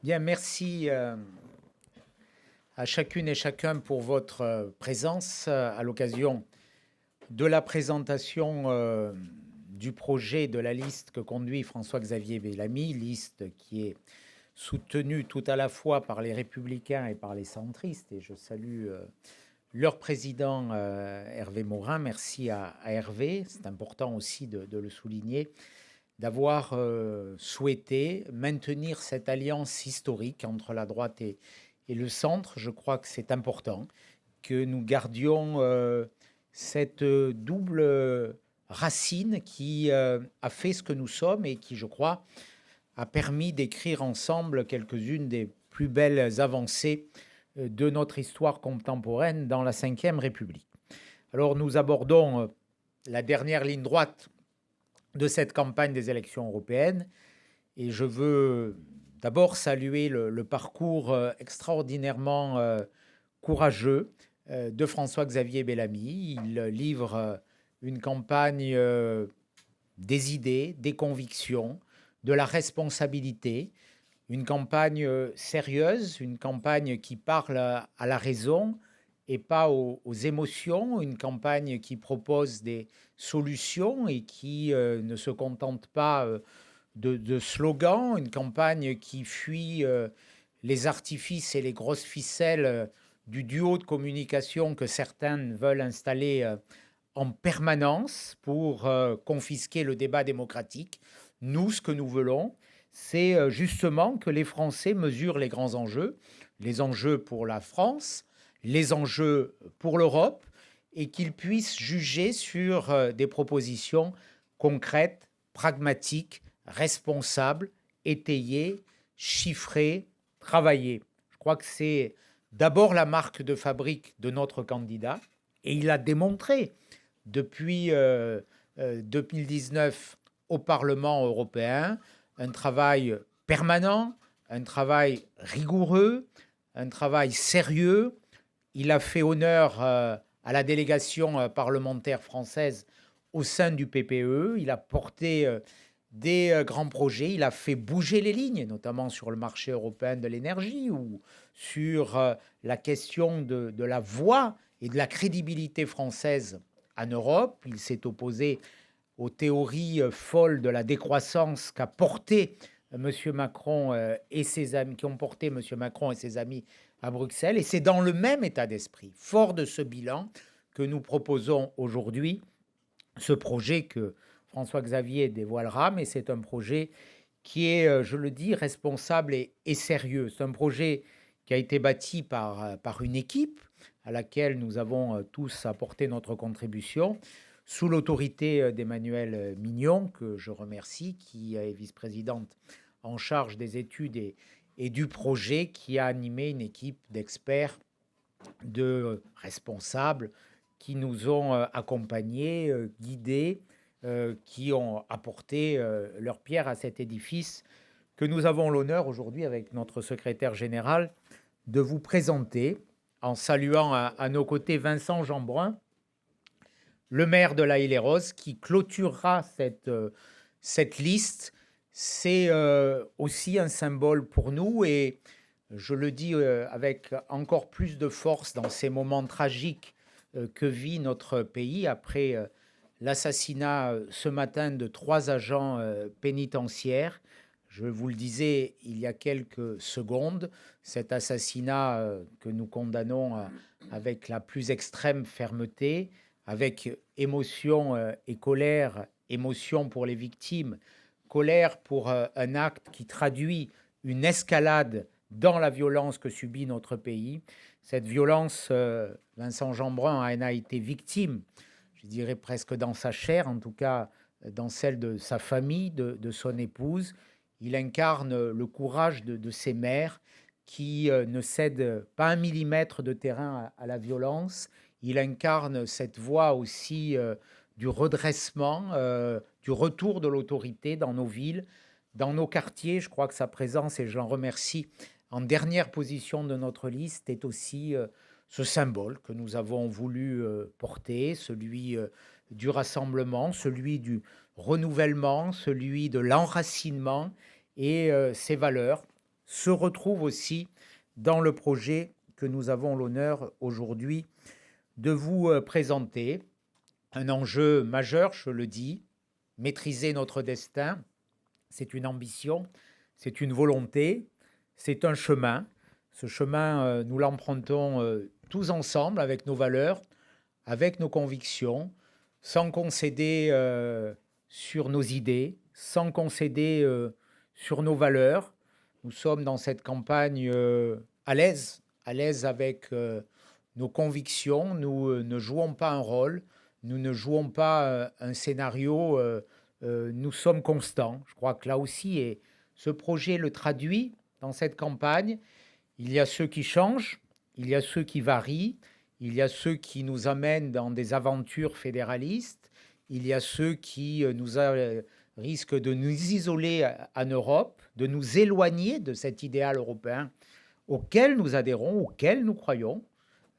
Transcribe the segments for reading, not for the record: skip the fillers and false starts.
Bien, merci à chacune et chacun pour votre présence à l'occasion de la présentation du projet de la liste que conduit François-Xavier Bellamy, liste qui est soutenue tout à la fois par les Républicains et par les centristes. Et je salue leur président Hervé Morin. Merci à Hervé, c'est important aussi de le souligner, d'avoir souhaité maintenir cette alliance historique entre la droite et le centre. Je crois que c'est important que nous gardions cette double racine qui a fait ce que nous sommes et qui, je crois, a permis d'écrire ensemble quelques-unes des plus belles avancées de notre histoire contemporaine dans la Ve République. Alors nous abordons la dernière ligne droite de cette campagne des élections européennes. Et je veux d'abord saluer le parcours extraordinairement courageux de François-Xavier Bellamy. Il livre une campagne des idées, des convictions, de la responsabilité, une campagne sérieuse, une campagne qui parle à la raison et pas aux émotions, une campagne qui propose des solutions et qui ne se contente pas de slogans, une campagne qui fuit les artifices et les grosses ficelles du duo de communication que certains veulent installer en permanence pour confisquer le débat démocratique. Nous, ce que nous voulons, c'est justement que les Français mesurent les grands enjeux, les enjeux pour la France, les enjeux pour l'Europe, et qu'ils puissent juger sur des propositions concrètes, pragmatiques, responsables, étayées, chiffrées, travaillées. Je crois que c'est d'abord la marque de fabrique de notre candidat, et il a démontré depuis 2019 au Parlement européen un travail permanent, un travail rigoureux, un travail sérieux. Il a fait honneur à la délégation parlementaire française au sein du PPE. Il a porté des grands projets. Il a fait bouger les lignes, notamment sur le marché européen de l'énergie ou sur la question de la voix et de la crédibilité française en Europe. Il s'est opposé aux théories folles de la décroissance qu'a porté M. Macron et ses amis, qui ont porté M. Macron et ses amis à Bruxelles. Et c'est dans le même état d'esprit, fort de ce bilan, que nous proposons aujourd'hui ce projet que François-Xavier dévoilera, mais c'est un projet qui est, je le dis, responsable et sérieux. C'est un projet qui a été bâti par une équipe à laquelle nous avons tous apporté notre contribution, sous l'autorité d'Emmanuelle Mignon, que je remercie, qui est vice-présidente en charge des études et du projet, qui a animé une équipe d'experts, de responsables, qui nous ont accompagnés, guidés, qui ont apporté leur pierre à cet édifice que nous avons l'honneur aujourd'hui, avec notre secrétaire général, de vous présenter, en saluant à nos côtés Vincent Jeanbrun, le maire de La Haye-les-Roses, qui clôturera cette liste. C'est aussi un symbole pour nous, et je le dis avec encore plus de force dans ces moments tragiques que vit notre pays après l'assassinat ce matin de 3 agents pénitentiaires. Je vous le disais il y a quelques secondes, cet assassinat que nous condamnons avec la plus extrême fermeté, avec émotion et colère, émotion pour les victimes, colère pour un acte qui traduit une escalade dans la violence que subit notre pays. Cette violence, Vincent Jeanbrun en a été victime, je dirais presque dans sa chair, en tout cas dans celle de sa famille, de son épouse. Il incarne le courage de ces mères qui ne cèdent pas un millimètre de terrain à la violence. Il incarne cette voie aussi du redressement, du retour de l'autorité dans nos villes, dans nos quartiers. Je crois que sa présence, et je l'en remercie, en dernière position de notre liste, est aussi ce symbole que nous avons voulu porter, celui du rassemblement, celui du renouvellement, celui de l'enracinement, et ces valeurs se retrouve aussi dans le projet que nous avons l'honneur aujourd'hui de vous présenter. Un enjeu majeur, je le dis, maîtriser notre destin, c'est une ambition, c'est une volonté, c'est un chemin. Ce chemin, nous l'empruntons tous ensemble avec nos valeurs, avec nos convictions, sans concéder sur nos idées, sans concéder sur nos valeurs. Nous sommes dans cette campagne à l'aise avec nos convictions. Nous ne jouons pas un rôle, nous ne jouons pas un scénario, nous sommes constants. Je crois que là aussi, et ce projet le traduit dans cette campagne. Il y a ceux qui changent, il y a ceux qui varient, il y a ceux qui nous amènent dans des aventures fédéralistes, il y a ceux qui risquent de nous isoler en Europe, de nous éloigner de cet idéal européen auquel nous adhérons, auquel nous croyons.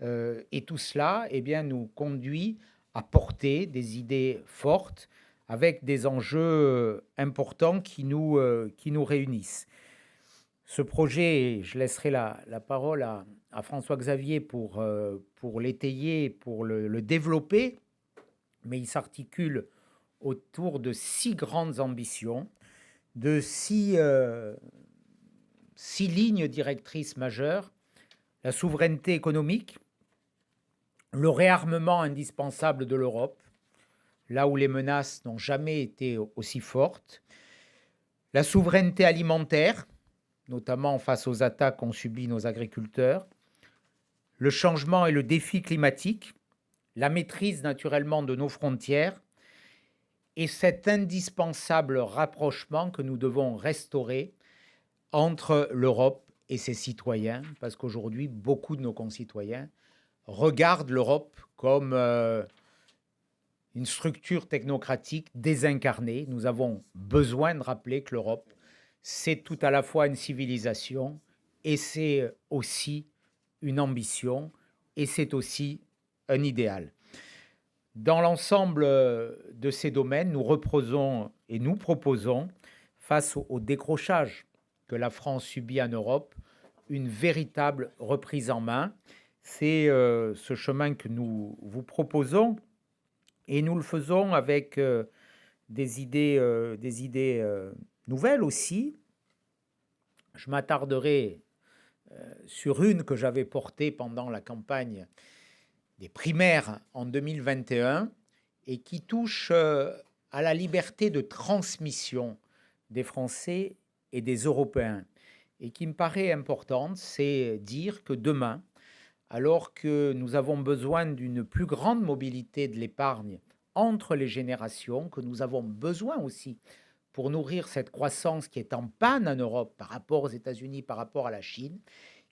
Et tout cela nous conduit à porter des idées fortes avec des enjeux importants qui nous réunissent. Ce projet, je laisserai la parole à François-Xavier pour l'étayer, pour le développer, mais il s'articule autour de 6 grandes ambitions, de 6 lignes directrices majeures: la souveraineté économique, le réarmement indispensable de l'Europe, là où les menaces n'ont jamais été aussi fortes, la souveraineté alimentaire, notamment face aux attaques qu'ont subies nos agriculteurs, le changement et le défi climatique, la maîtrise naturellement de nos frontières et cet indispensable rapprochement que nous devons restaurer entre l'Europe et ses citoyens, parce qu'aujourd'hui, beaucoup de nos concitoyens regardent l'Europe comme une structure technocratique désincarnée. Nous avons besoin de rappeler que l'Europe, c'est tout à la fois une civilisation et c'est aussi une ambition et c'est aussi un idéal. Dans l'ensemble de ces domaines, nous proposons, face au décrochage que la France subit en Europe, une véritable reprise en main. C'est ce chemin que nous vous proposons et nous le faisons avec des idées nouvelles aussi. Je m'attarderai sur une que j'avais portée pendant la campagne des primaires en 2021 et qui touche à la liberté de transmission des Français et des Européens et qui me paraît importante, c'est dire que demain, alors que nous avons besoin d'une plus grande mobilité de l'épargne entre les générations, que nous avons besoin aussi pour nourrir cette croissance qui est en panne en Europe par rapport aux États-Unis, par rapport à la Chine,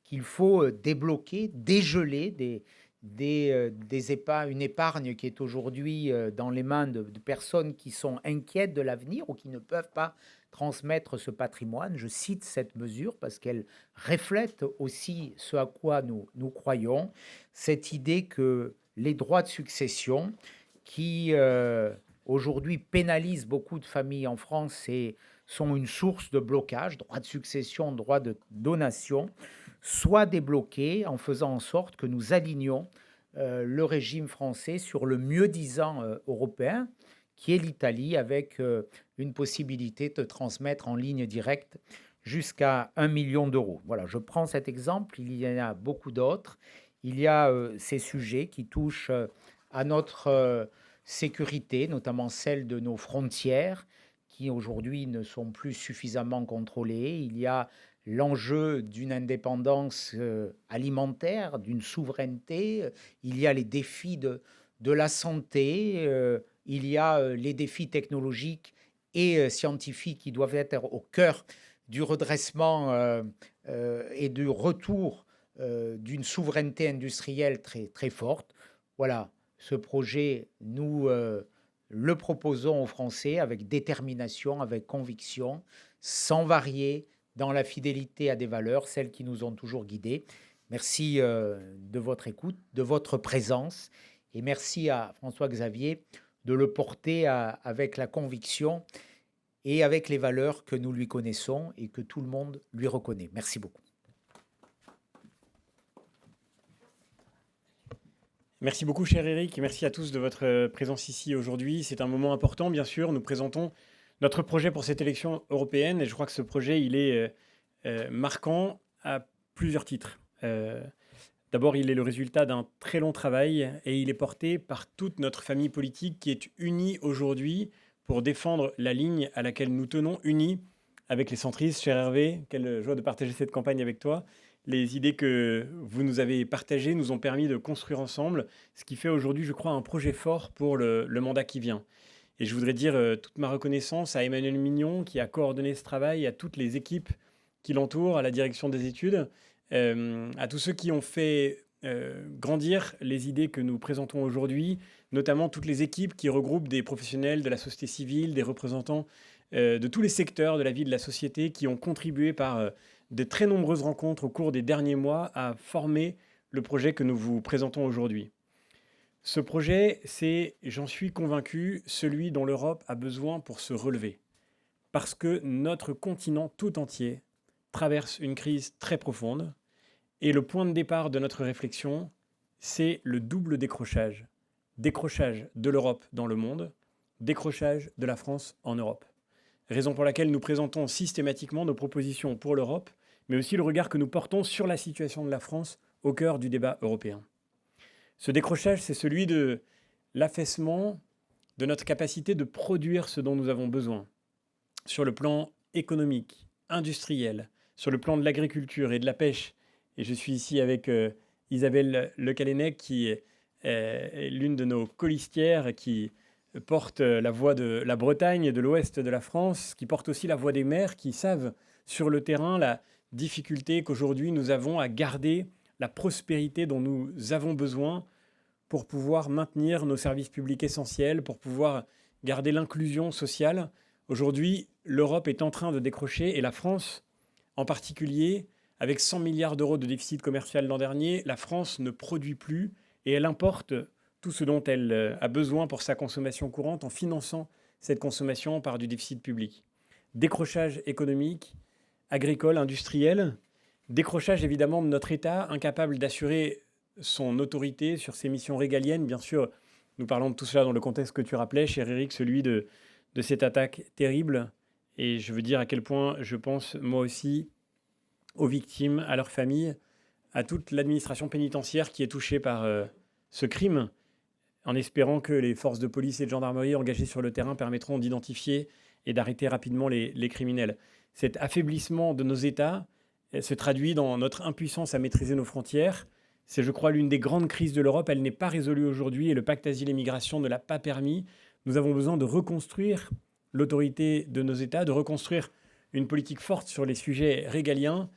qu'il faut débloquer, dégeler une épargne qui est aujourd'hui dans les mains de personnes qui sont inquiètes de l'avenir ou qui ne peuvent pas transmettre ce patrimoine. Je cite cette mesure parce qu'elle reflète aussi ce à quoi nous croyons, cette idée que les droits de succession qui aujourd'hui pénalisent beaucoup de familles en France et sont une source de blocage, droit de succession, droit de donation, soient débloqués en faisant en sorte que nous alignions le régime français sur le mieux-disant européen, qui est l'Italie, avec une possibilité de transmettre en ligne directe jusqu'à 1 million d'euros. Voilà, je prends cet exemple, il y en a beaucoup d'autres. Il y a ces sujets qui touchent à notre sécurité, notamment celle de nos frontières, qui aujourd'hui ne sont plus suffisamment contrôlées. Il y a l'enjeu d'une indépendance alimentaire, d'une souveraineté. Il y a les défis de la santé. Il y a les défis technologiques et scientifiques qui doivent être au cœur du redressement et du retour d'une souveraineté industrielle très, très forte. Voilà, ce projet, nous le proposons aux Français avec détermination, avec conviction, sans varier, dans la fidélité à des valeurs, celles qui nous ont toujours guidés. Merci de votre écoute, de votre présence, et merci à François-Xavier de le porter avec la conviction et avec les valeurs que nous lui connaissons et que tout le monde lui reconnaît. Merci beaucoup. Merci beaucoup, cher Éric, et merci à tous de votre présence ici aujourd'hui. C'est un moment important, bien sûr. Nous présentons notre projet pour cette élection européenne, et je crois que ce projet, il est marquant à plusieurs titres. D'abord, il est le résultat d'un très long travail, et il est porté par toute notre famille politique qui est unie aujourd'hui pour défendre la ligne à laquelle nous tenons, unis avec les centristes. Cher Hervé, quelle joie de partager cette campagne avec toi. Les idées que vous nous avez partagées nous ont permis de construire ensemble, ce qui fait aujourd'hui, je crois, un projet fort pour le mandat qui vient. Et je voudrais dire toute ma reconnaissance à Emmanuel Mignon, qui a coordonné ce travail, à toutes les équipes qui l'entourent, à la direction des études, à tous ceux qui ont fait grandir les idées que nous présentons aujourd'hui, notamment toutes les équipes qui regroupent des professionnels de la société civile, des représentants de tous les secteurs de la vie de la société qui ont contribué par de très nombreuses rencontres au cours des derniers mois à former le projet que nous vous présentons aujourd'hui. Ce projet, c'est, j'en suis convaincu, celui dont l'Europe a besoin pour se relever. Parce que notre continent tout entier traverse une crise très profonde et le point de départ de notre réflexion, c'est le double décrochage. Décrochage de l'Europe dans le monde, décrochage de la France en Europe. Raison pour laquelle nous présentons systématiquement nos propositions pour l'Europe, mais aussi le regard que nous portons sur la situation de la France au cœur du débat européen. Ce décrochage, c'est celui de l'affaissement de notre capacité de produire ce dont nous avons besoin, sur le plan économique, industriel, sur le plan de l'agriculture et de la pêche. Et je suis ici avec Isabelle Le Callennec, qui est l'une de nos colistières, qui porte la voix de la Bretagne et de l'ouest de la France, qui porte aussi la voix des maires qui savent sur le terrain la difficulté qu'aujourd'hui nous avons à garder la prospérité dont nous avons besoin pour pouvoir maintenir nos services publics essentiels, pour pouvoir garder l'inclusion sociale. Aujourd'hui, l'Europe est en train de décrocher, et la France en particulier, avec 100 milliards d'euros de déficit commercial l'an dernier, la France ne produit plus et elle importe tout ce dont elle a besoin pour sa consommation courante en finançant cette consommation par du déficit public. Décrochage économique, agricole, industriel, décrochage évidemment de notre État, incapable d'assurer son autorité sur ses missions régaliennes. Bien sûr, nous parlons de tout cela dans le contexte que tu rappelais, cher Éric, celui de cette attaque terrible. Et je veux dire à quel point je pense, moi aussi, aux victimes, à leurs familles, à toute l'administration pénitentiaire qui est touchée par ce crime, en espérant que les forces de police et de gendarmerie engagées sur le terrain permettront d'identifier et d'arrêter rapidement les criminels. Cet affaiblissement de nos États se traduit dans notre impuissance à maîtriser nos frontières. C'est, je crois, l'une des grandes crises de l'Europe. Elle n'est pas résolue aujourd'hui et le pacte asile et migration ne l'a pas permis. Nous avons besoin de reconstruire l'autorité de nos États, de reconstruire une politique forte sur les sujets régaliens.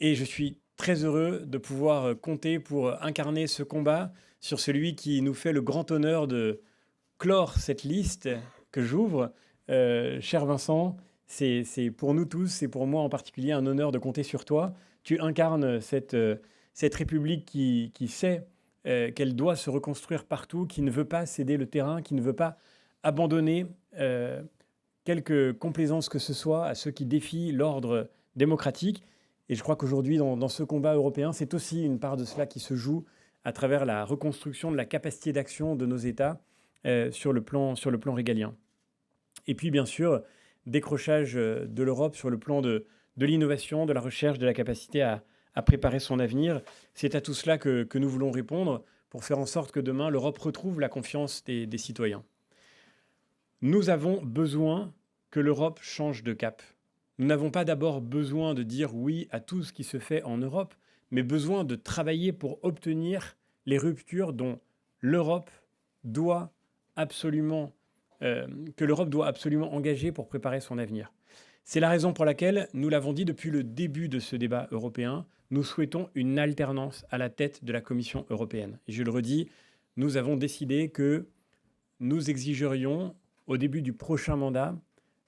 Et je suis très heureux de pouvoir compter pour incarner ce combat sur celui qui nous fait le grand honneur de clore cette liste que j'ouvre. Cher Vincent, c'est pour nous tous, c'est pour moi en particulier un honneur de compter sur toi. Tu incarnes cette République qui sait qu'elle doit se reconstruire partout, qui ne veut pas céder le terrain, qui ne veut pas abandonner quelque complaisance que ce soit à ceux qui défient l'ordre démocratique. Et je crois qu'aujourd'hui, dans ce combat européen, c'est aussi une part de cela qui se joue à travers la reconstruction de la capacité d'action de nos États sur le plan régalien. Et puis, bien sûr, décrochage de l'Europe sur le plan de l'innovation, de la recherche, de la capacité à préparer son avenir. C'est à tout cela que nous voulons répondre pour faire en sorte que demain, l'Europe retrouve la confiance des citoyens. Nous avons besoin que l'Europe change de cap. Nous n'avons pas d'abord besoin de dire oui à tout ce qui se fait en Europe, mais besoin de travailler pour obtenir les ruptures dont l'Europe doit absolument, que l'Europe doit absolument engager pour préparer son avenir. C'est la raison pour laquelle, nous l'avons dit depuis le début de ce débat européen, nous souhaitons une alternance à la tête de la Commission européenne. Et je le redis, nous avons décidé que nous exigerions, au début du prochain mandat,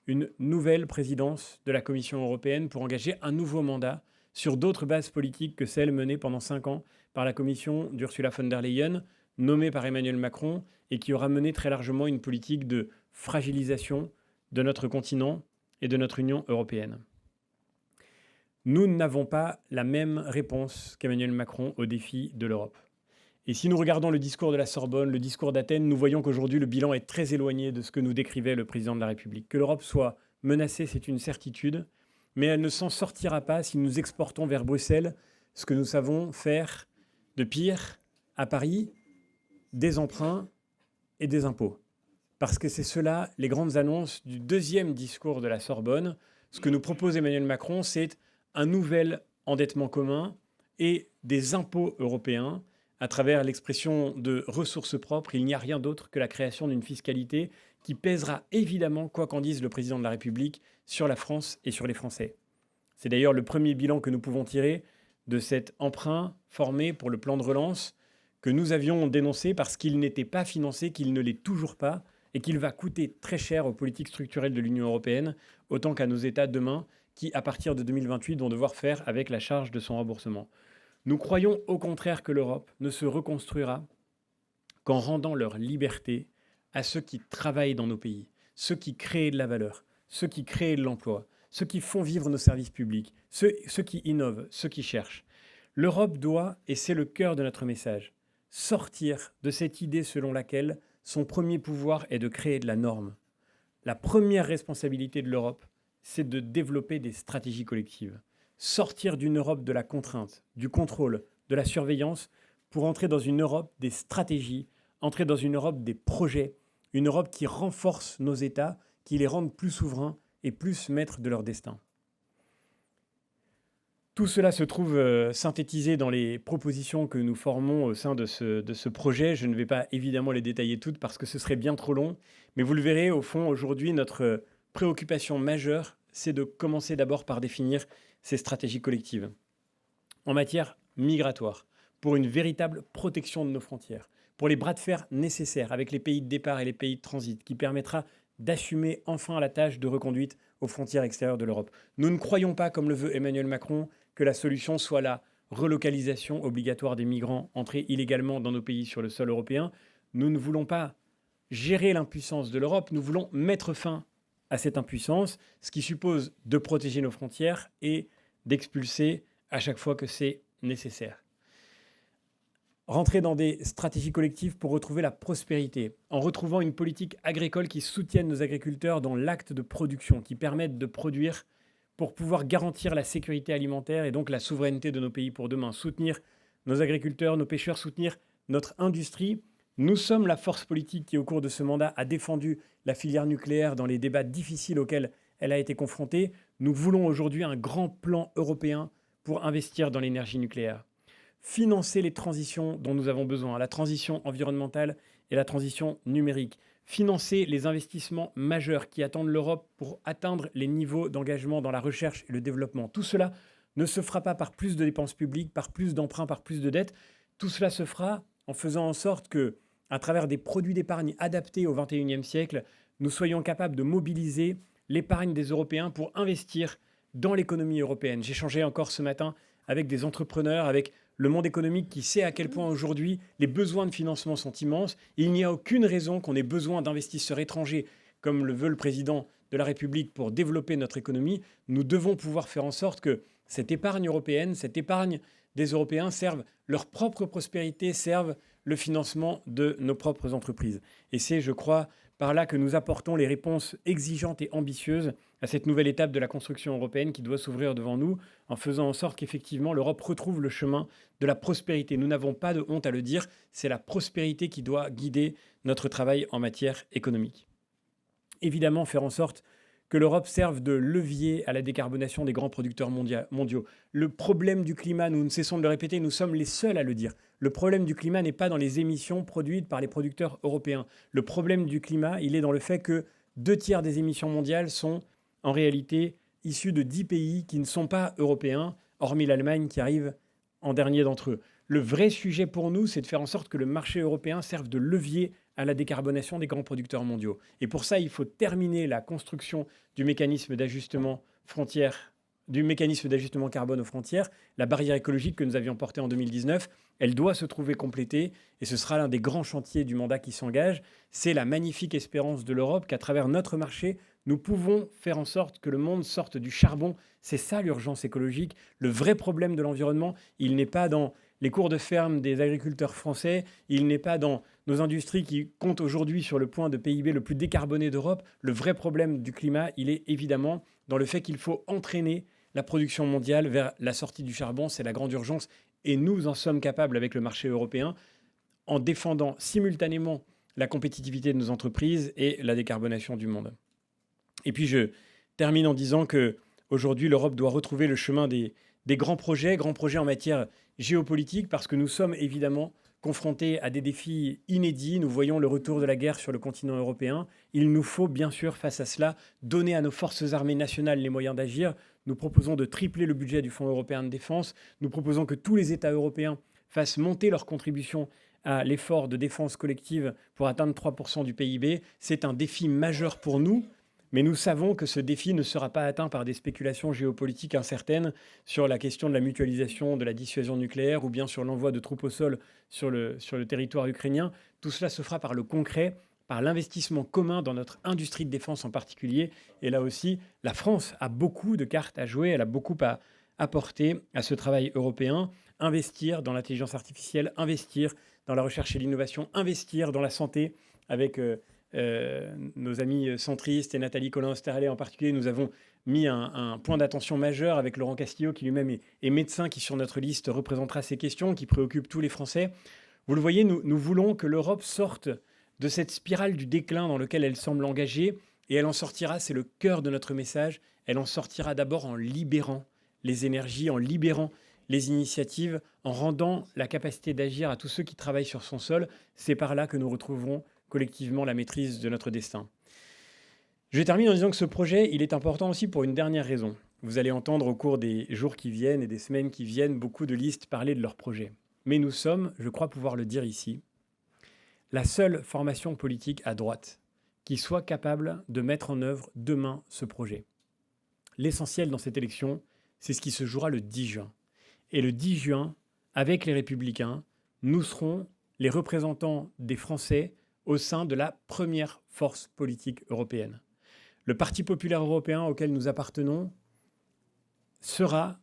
une nouvelle présidence de la Commission européenne pour engager un nouveau mandat sur d'autres bases politiques que celles menées pendant 5 ans par la Commission d'Ursula von der Leyen, nommée par Emmanuel Macron, et qui aura mené très largement une politique de fragilisation de notre continent et de notre Union européenne. Nous n'avons pas la même réponse qu'Emmanuel Macron aux défis de l'Europe. Et si nous regardons le discours de la Sorbonne, le discours d'Athènes, nous voyons qu'aujourd'hui le bilan est très éloigné de ce que nous décrivait le président de la République. Que l'Europe soit menacée, c'est une certitude, mais elle ne s'en sortira pas si nous exportons vers Bruxelles ce que nous savons faire de pire à Paris, des emprunts et des impôts. Parce que c'est cela, les grandes annonces du deuxième discours de la Sorbonne. Ce que nous propose Emmanuel Macron, c'est un nouvel endettement commun et des impôts européens à travers l'expression de ressources propres. Il n'y a rien d'autre que la création d'une fiscalité qui pèsera évidemment, quoi qu'en dise le président de la République, sur la France et sur les Français. C'est d'ailleurs le premier bilan que nous pouvons tirer de cet emprunt formé pour le plan de relance que nous avions dénoncé parce qu'il n'était pas financé, qu'il ne l'est toujours pas et qu'il va coûter très cher aux politiques structurelles de l'Union européenne, autant qu'à nos États demain qui, à partir de 2028, vont devoir faire avec la charge de son remboursement. Nous croyons au contraire que l'Europe ne se reconstruira qu'en rendant leur liberté à ceux qui travaillent dans nos pays, ceux qui créent de la valeur, ceux qui créent de l'emploi, ceux qui font vivre nos services publics, ceux qui innovent, ceux qui cherchent. L'Europe doit, et c'est le cœur de notre message, sortir de cette idée selon laquelle son premier pouvoir est de créer de la norme. La première responsabilité de l'Europe, c'est de développer des stratégies collectives. Sortir d'une Europe de la contrainte, du contrôle, de la surveillance, pour entrer dans une Europe des stratégies, entrer dans une Europe des projets, une Europe qui renforce nos États, qui les rende plus souverains et plus maîtres de leur destin. Tout cela se trouve synthétisé dans les propositions que nous formons au sein de ce projet. Je ne vais pas évidemment les détailler toutes parce que ce serait bien trop long, mais vous le verrez, au fond, aujourd'hui, notre préoccupation majeure, c'est de commencer d'abord par définir ces stratégies collectives. En matière migratoire, pour une véritable protection de nos frontières, pour les bras de fer nécessaires avec les pays de départ et les pays de transit, qui permettra d'assumer enfin la tâche de reconduite aux frontières extérieures de l'Europe. Nous ne croyons pas, comme le veut Emmanuel Macron, que la solution soit la relocalisation obligatoire des migrants entrés illégalement dans nos pays sur le sol européen. Nous ne voulons pas gérer l'impuissance de l'Europe, nous voulons mettre fin à cette impuissance, ce qui suppose de protéger nos frontières et d'expulser à chaque fois que c'est nécessaire. Rentrer dans des stratégies collectives pour retrouver la prospérité, en retrouvant une politique agricole qui soutienne nos agriculteurs dans l'acte de production, qui permette de produire pour pouvoir garantir la sécurité alimentaire et donc la souveraineté de nos pays pour demain, soutenir nos agriculteurs, nos pêcheurs, soutenir notre industrie. Nous sommes la force politique qui, au cours de ce mandat, a défendu la filière nucléaire dans les débats difficiles auxquels elle a été confrontée. Nous voulons aujourd'hui un grand plan européen pour investir dans l'énergie nucléaire. Financer les transitions dont nous avons besoin, la transition environnementale et la transition numérique. Financer les investissements majeurs qui attendent l'Europe pour atteindre les niveaux d'engagement dans la recherche et le développement. Tout cela ne se fera pas par plus de dépenses publiques, par plus d'emprunts, par plus de dettes. Tout cela se fera en faisant en sorte que, à travers des produits d'épargne adaptés au XXIe siècle, nous soyons capables de mobiliser l'épargne des Européens pour investir dans l'économie européenne. J'ai échangé encore ce matin avec des entrepreneurs, avec le monde économique qui sait à quel point aujourd'hui les besoins de financement sont immenses. Il n'y a aucune raison qu'on ait besoin d'investisseurs étrangers, comme le veut le président de la République, pour développer notre économie. Nous devons pouvoir faire en sorte que cette épargne européenne, cette épargne des Européens serve leur propre prospérité, serve le financement de nos propres entreprises. Et c'est, je crois, par là que nous apportons les réponses exigeantes et ambitieuses à cette nouvelle étape de la construction européenne qui doit s'ouvrir devant nous, en faisant en sorte qu'effectivement l'Europe retrouve le chemin de la prospérité. Nous n'avons pas de honte à le dire, c'est la prospérité qui doit guider notre travail en matière économique. Évidemment, faire en sorte que l'Europe serve de levier à la décarbonation des grands producteurs mondiaux. Le problème du climat, nous ne cessons de le répéter, nous sommes les seuls à le dire. Le problème du climat n'est pas dans les émissions produites par les producteurs européens. Le problème du climat, il est dans le fait que 2/3 des émissions mondiales sont en réalité issues de 10 pays qui ne sont pas européens, hormis l'Allemagne qui arrive en dernier d'entre eux. Le vrai sujet pour nous, c'est de faire en sorte que le marché européen serve de levier à la décarbonation des grands producteurs mondiaux. Et pour ça, il faut terminer la construction du mécanisme d'ajustement carbone aux frontières. La barrière écologique que nous avions portée en 2019, elle doit se trouver complétée et ce sera l'un des grands chantiers du mandat qui s'engage. C'est la magnifique espérance de l'Europe qu'à travers notre marché, Nous pouvons faire en sorte que le monde sorte du charbon. C'est ça l'urgence écologique. Le vrai problème de l'environnement, il n'est pas dans les cours de ferme des agriculteurs français, il n'est pas dans nos industries qui comptent aujourd'hui sur le point de PIB le plus décarboné d'Europe. Le vrai problème du climat, il est évidemment dans le fait qu'il faut entraîner la production mondiale vers la sortie du charbon. C'est la grande urgence. Et nous en sommes capables avec le marché européen en défendant simultanément la compétitivité de nos entreprises et la décarbonation du monde. Et puis je termine en disant que aujourd'hui l'Europe doit retrouver le chemin des grands projets en matière géopolitique, parce que nous sommes évidemment confrontés à des défis inédits. Nous voyons le retour de la guerre sur le continent européen. Il nous faut bien sûr, face à cela, donner à nos forces armées nationales les moyens d'agir. Nous proposons de tripler le budget du Fonds européen de défense. Nous proposons que tous les États européens fassent monter leur contribution à l'effort de défense collective pour atteindre 3% du PIB. C'est un défi majeur pour nous. Mais nous savons que ce défi ne sera pas atteint par des spéculations géopolitiques incertaines sur la question de la mutualisation de la dissuasion nucléaire ou bien sur l'envoi de troupes au sol sur le territoire ukrainien. Tout cela se fera par le concret, par l'investissement commun dans notre industrie de défense en particulier. Et là aussi, la France a beaucoup de cartes à jouer, elle a beaucoup à apporter à ce travail européen. Investir dans l'intelligence artificielle, investir dans la recherche et l'innovation, investir dans la santé avec nos amis centristes et Nathalie Colin-Osterlé en particulier. Nous avons mis un point d'attention majeur avec Laurent Castillo, qui lui-même est médecin, qui sur notre liste représentera ces questions, qui préoccupent tous les Français. Vous le voyez, nous voulons que l'Europe sorte de cette spirale du déclin dans laquelle elle semble engagée, et elle en sortira, c'est le cœur de notre message, elle en sortira d'abord en libérant les énergies, en libérant les initiatives, en rendant la capacité d'agir à tous ceux qui travaillent sur son sol. C'est par là que nous retrouverons collectivement la maîtrise de notre destin. Je termine en disant que ce projet, il est important aussi pour une dernière raison. Vous allez entendre au cours des jours qui viennent et des semaines qui viennent beaucoup de listes parler de leur projet. Mais nous sommes, je crois pouvoir le dire ici, la seule formation politique à droite qui soit capable de mettre en œuvre demain ce projet. L'essentiel dans cette élection, c'est ce qui se jouera le 10 juin. Et le 10 juin, avec les Républicains, nous serons les représentants des Français au sein de la première force politique européenne. Le Parti populaire européen auquel nous appartenons sera,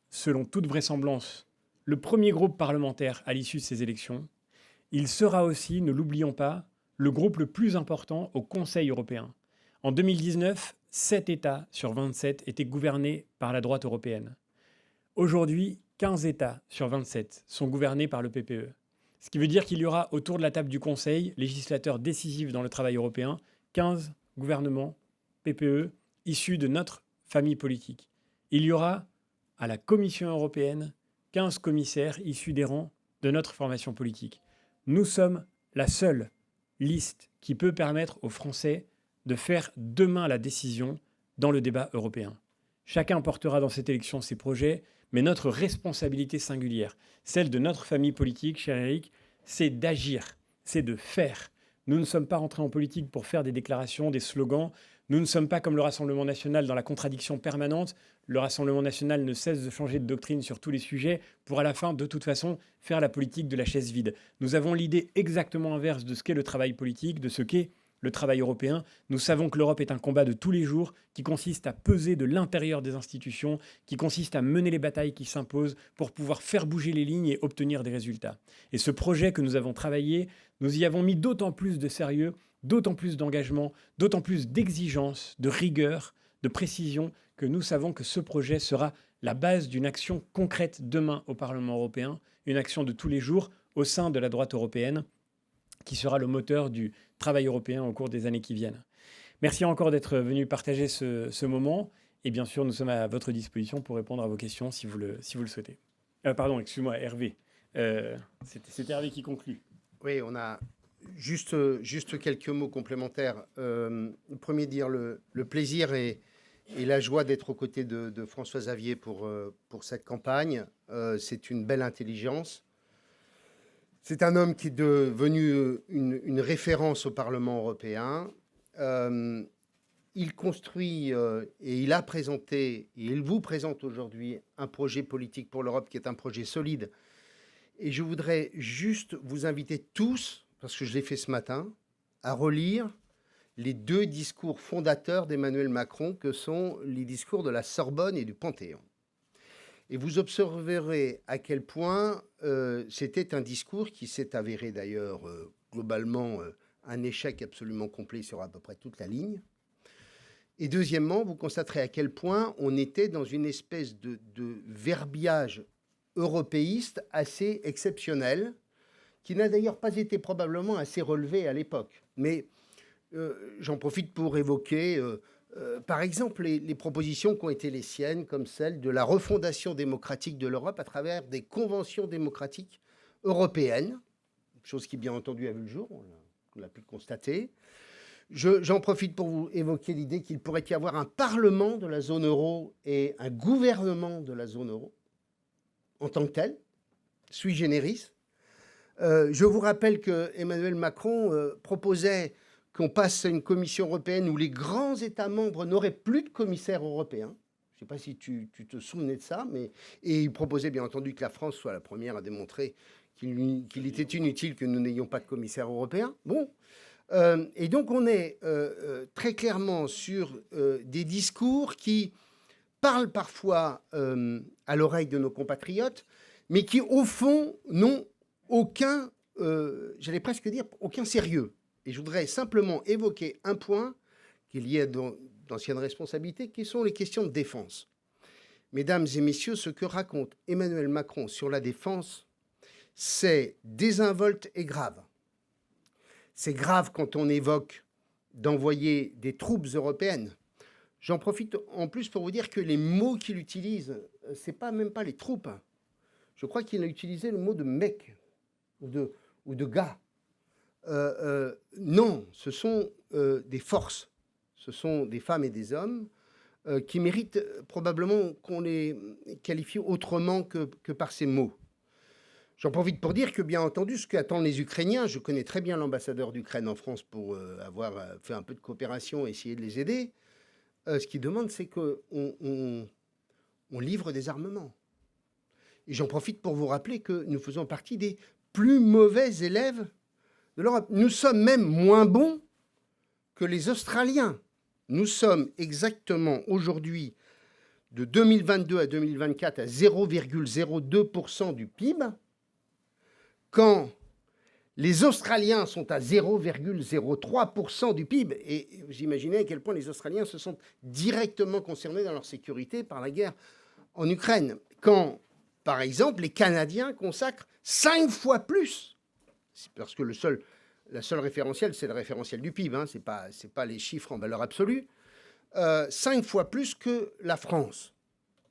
selon toute vraisemblance, le premier groupe parlementaire à l'issue de ces élections. Il sera aussi, ne l'oublions pas, le groupe le plus important au Conseil européen. En 2019, 7 États sur 27 étaient gouvernés par la droite européenne. Aujourd'hui, 15 États sur 27 sont gouvernés par le PPE. Ce qui veut dire qu'il y aura autour de la table du Conseil, législateur décisif dans le travail européen, 15 gouvernements PPE issus de notre famille politique. Il y aura à la Commission européenne 15 commissaires issus des rangs de notre formation politique. Nous sommes la seule liste qui peut permettre aux Français de faire demain la décision dans le débat européen. Chacun portera dans cette élection ses projets, mais notre responsabilité singulière, celle de notre famille politique, cher Éric, c'est d'agir, c'est de faire. Nous ne sommes pas rentrés en politique pour faire des déclarations, des slogans. Nous ne sommes pas comme le Rassemblement national dans la contradiction permanente. Le Rassemblement national ne cesse de changer de doctrine sur tous les sujets pour à la fin, de toute façon, faire la politique de la chaise vide. Nous avons l'idée exactement inverse de ce qu'est le travail politique, de ce qu'est le travail européen. Nous savons que l'Europe est un combat de tous les jours qui consiste à peser de l'intérieur des institutions, qui consiste à mener les batailles qui s'imposent pour pouvoir faire bouger les lignes et obtenir des résultats. Et ce projet que nous avons travaillé, nous y avons mis d'autant plus de sérieux, d'autant plus d'engagement, d'autant plus d'exigence, de rigueur, de précision, que nous savons que ce projet sera la base d'une action concrète demain au Parlement européen, une action de tous les jours au sein de la droite européenne, qui sera le moteur du travail européen au cours des années qui viennent. Merci encore d'être venu partager ce moment. Et bien sûr, nous sommes à votre disposition pour répondre à vos questions si vous le souhaitez. Pardon, excuse-moi, Hervé. C'était Hervé qui conclut. Oui, on a juste quelques mots complémentaires. Premier, dire le plaisir et la joie d'être aux côtés de François Xavier pour cette campagne. C'est une belle intelligence. C'est un homme qui est devenu une référence au Parlement européen. Il construit et il a présenté, et il vous présente aujourd'hui un projet politique pour l'Europe qui est un projet solide. Et je voudrais juste vous inviter tous, parce que je l'ai fait ce matin, à relire les deux discours fondateurs d'Emmanuel Macron, que sont les discours de la Sorbonne et du Panthéon. Et vous observerez à quel point c'était un discours qui s'est avéré d'ailleurs globalement un échec absolument complet sur à peu près toute la ligne. Et deuxièmement, vous constaterez à quel point on était dans une espèce de verbiage européiste assez exceptionnel, qui n'a d'ailleurs pas été probablement assez relevé à l'époque. Mais j'en profite pour évoquer, par exemple, les propositions qui ont été les siennes, comme celle de la refondation démocratique de l'Europe à travers des conventions démocratiques européennes, chose qui, bien entendu, a vu le jour, on l'a pu constater. J'en profite pour vous évoquer l'idée qu'il pourrait y avoir un parlement de la zone euro et un gouvernement de la zone euro, en tant que tel, sui generis. Je vous rappelle que Emmanuel Macron proposait qu'on passe à une commission européenne où les grands États membres n'auraient plus de commissaires européens. Je ne sais pas si tu te souvenais de ça, et il proposait bien entendu que la France soit la première à démontrer qu'il était inutile que nous n'ayons pas de commissaire européen. Bon, et donc on est très clairement sur des discours qui parlent parfois à l'oreille de nos compatriotes, mais qui au fond n'ont aucun, j'allais presque dire, aucun sérieux. Et je voudrais simplement évoquer un point qui est lié à d'anciennes responsabilités, qui sont les questions de défense. Mesdames et messieurs, ce que raconte Emmanuel Macron sur la défense, c'est désinvolte et grave. C'est grave quand on évoque d'envoyer des troupes européennes. J'en profite en plus pour vous dire que les mots qu'il utilise, ce n'est même pas les troupes. Je crois qu'il a utilisé le mot de mec ou de gars. Non, ce sont des forces. Ce sont des femmes et des hommes qui méritent probablement qu'on les qualifie autrement que par ces mots. J'en profite pour dire que, bien entendu, ce qu'attendent les Ukrainiens, je connais très bien l'ambassadeur d'Ukraine en France pour avoir fait un peu de coopération et essayer de les aider. Ce qu'ils demandent, c'est qu'on livre des armements. Et j'en profite pour vous rappeler que nous faisons partie des plus mauvais élèves de l'Europe. Nous sommes même moins bons que les Australiens. Nous sommes exactement aujourd'hui, de 2022 à 2024, à 0,02% du PIB, quand les Australiens sont à 0,03% du PIB. Et vous imaginez à quel point les Australiens se sont directement concernés dans leur sécurité par la guerre en Ukraine. Quand, par exemple, les Canadiens consacrent 5 fois plus, parce que la seule référentiel, c'est le référentiel du PIB, hein, ce n'est pas les chiffres en valeur absolue, 5 fois plus que la France.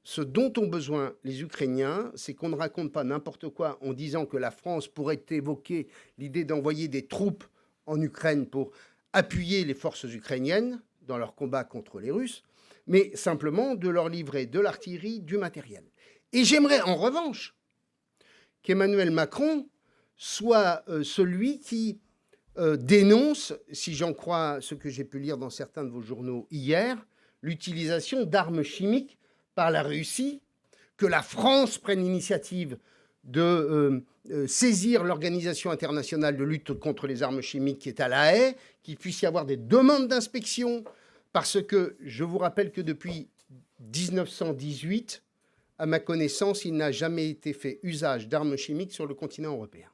Ce dont ont besoin les Ukrainiens, c'est qu'on ne raconte pas n'importe quoi en disant que la France pourrait évoquer l'idée d'envoyer des troupes en Ukraine pour appuyer les forces ukrainiennes dans leur combat contre les Russes, mais simplement de leur livrer de l'artillerie, du matériel. Et j'aimerais en revanche qu'Emmanuel Macron soit celui qui dénonce, si j'en crois ce que j'ai pu lire dans certains de vos journaux hier, l'utilisation d'armes chimiques par la Russie, que la France prenne l'initiative de saisir l'Organisation internationale de lutte contre les armes chimiques qui est à La Haye, qu'il puisse y avoir des demandes d'inspection, parce que je vous rappelle que depuis 1918, à ma connaissance, il n'a jamais été fait usage d'armes chimiques sur le continent européen.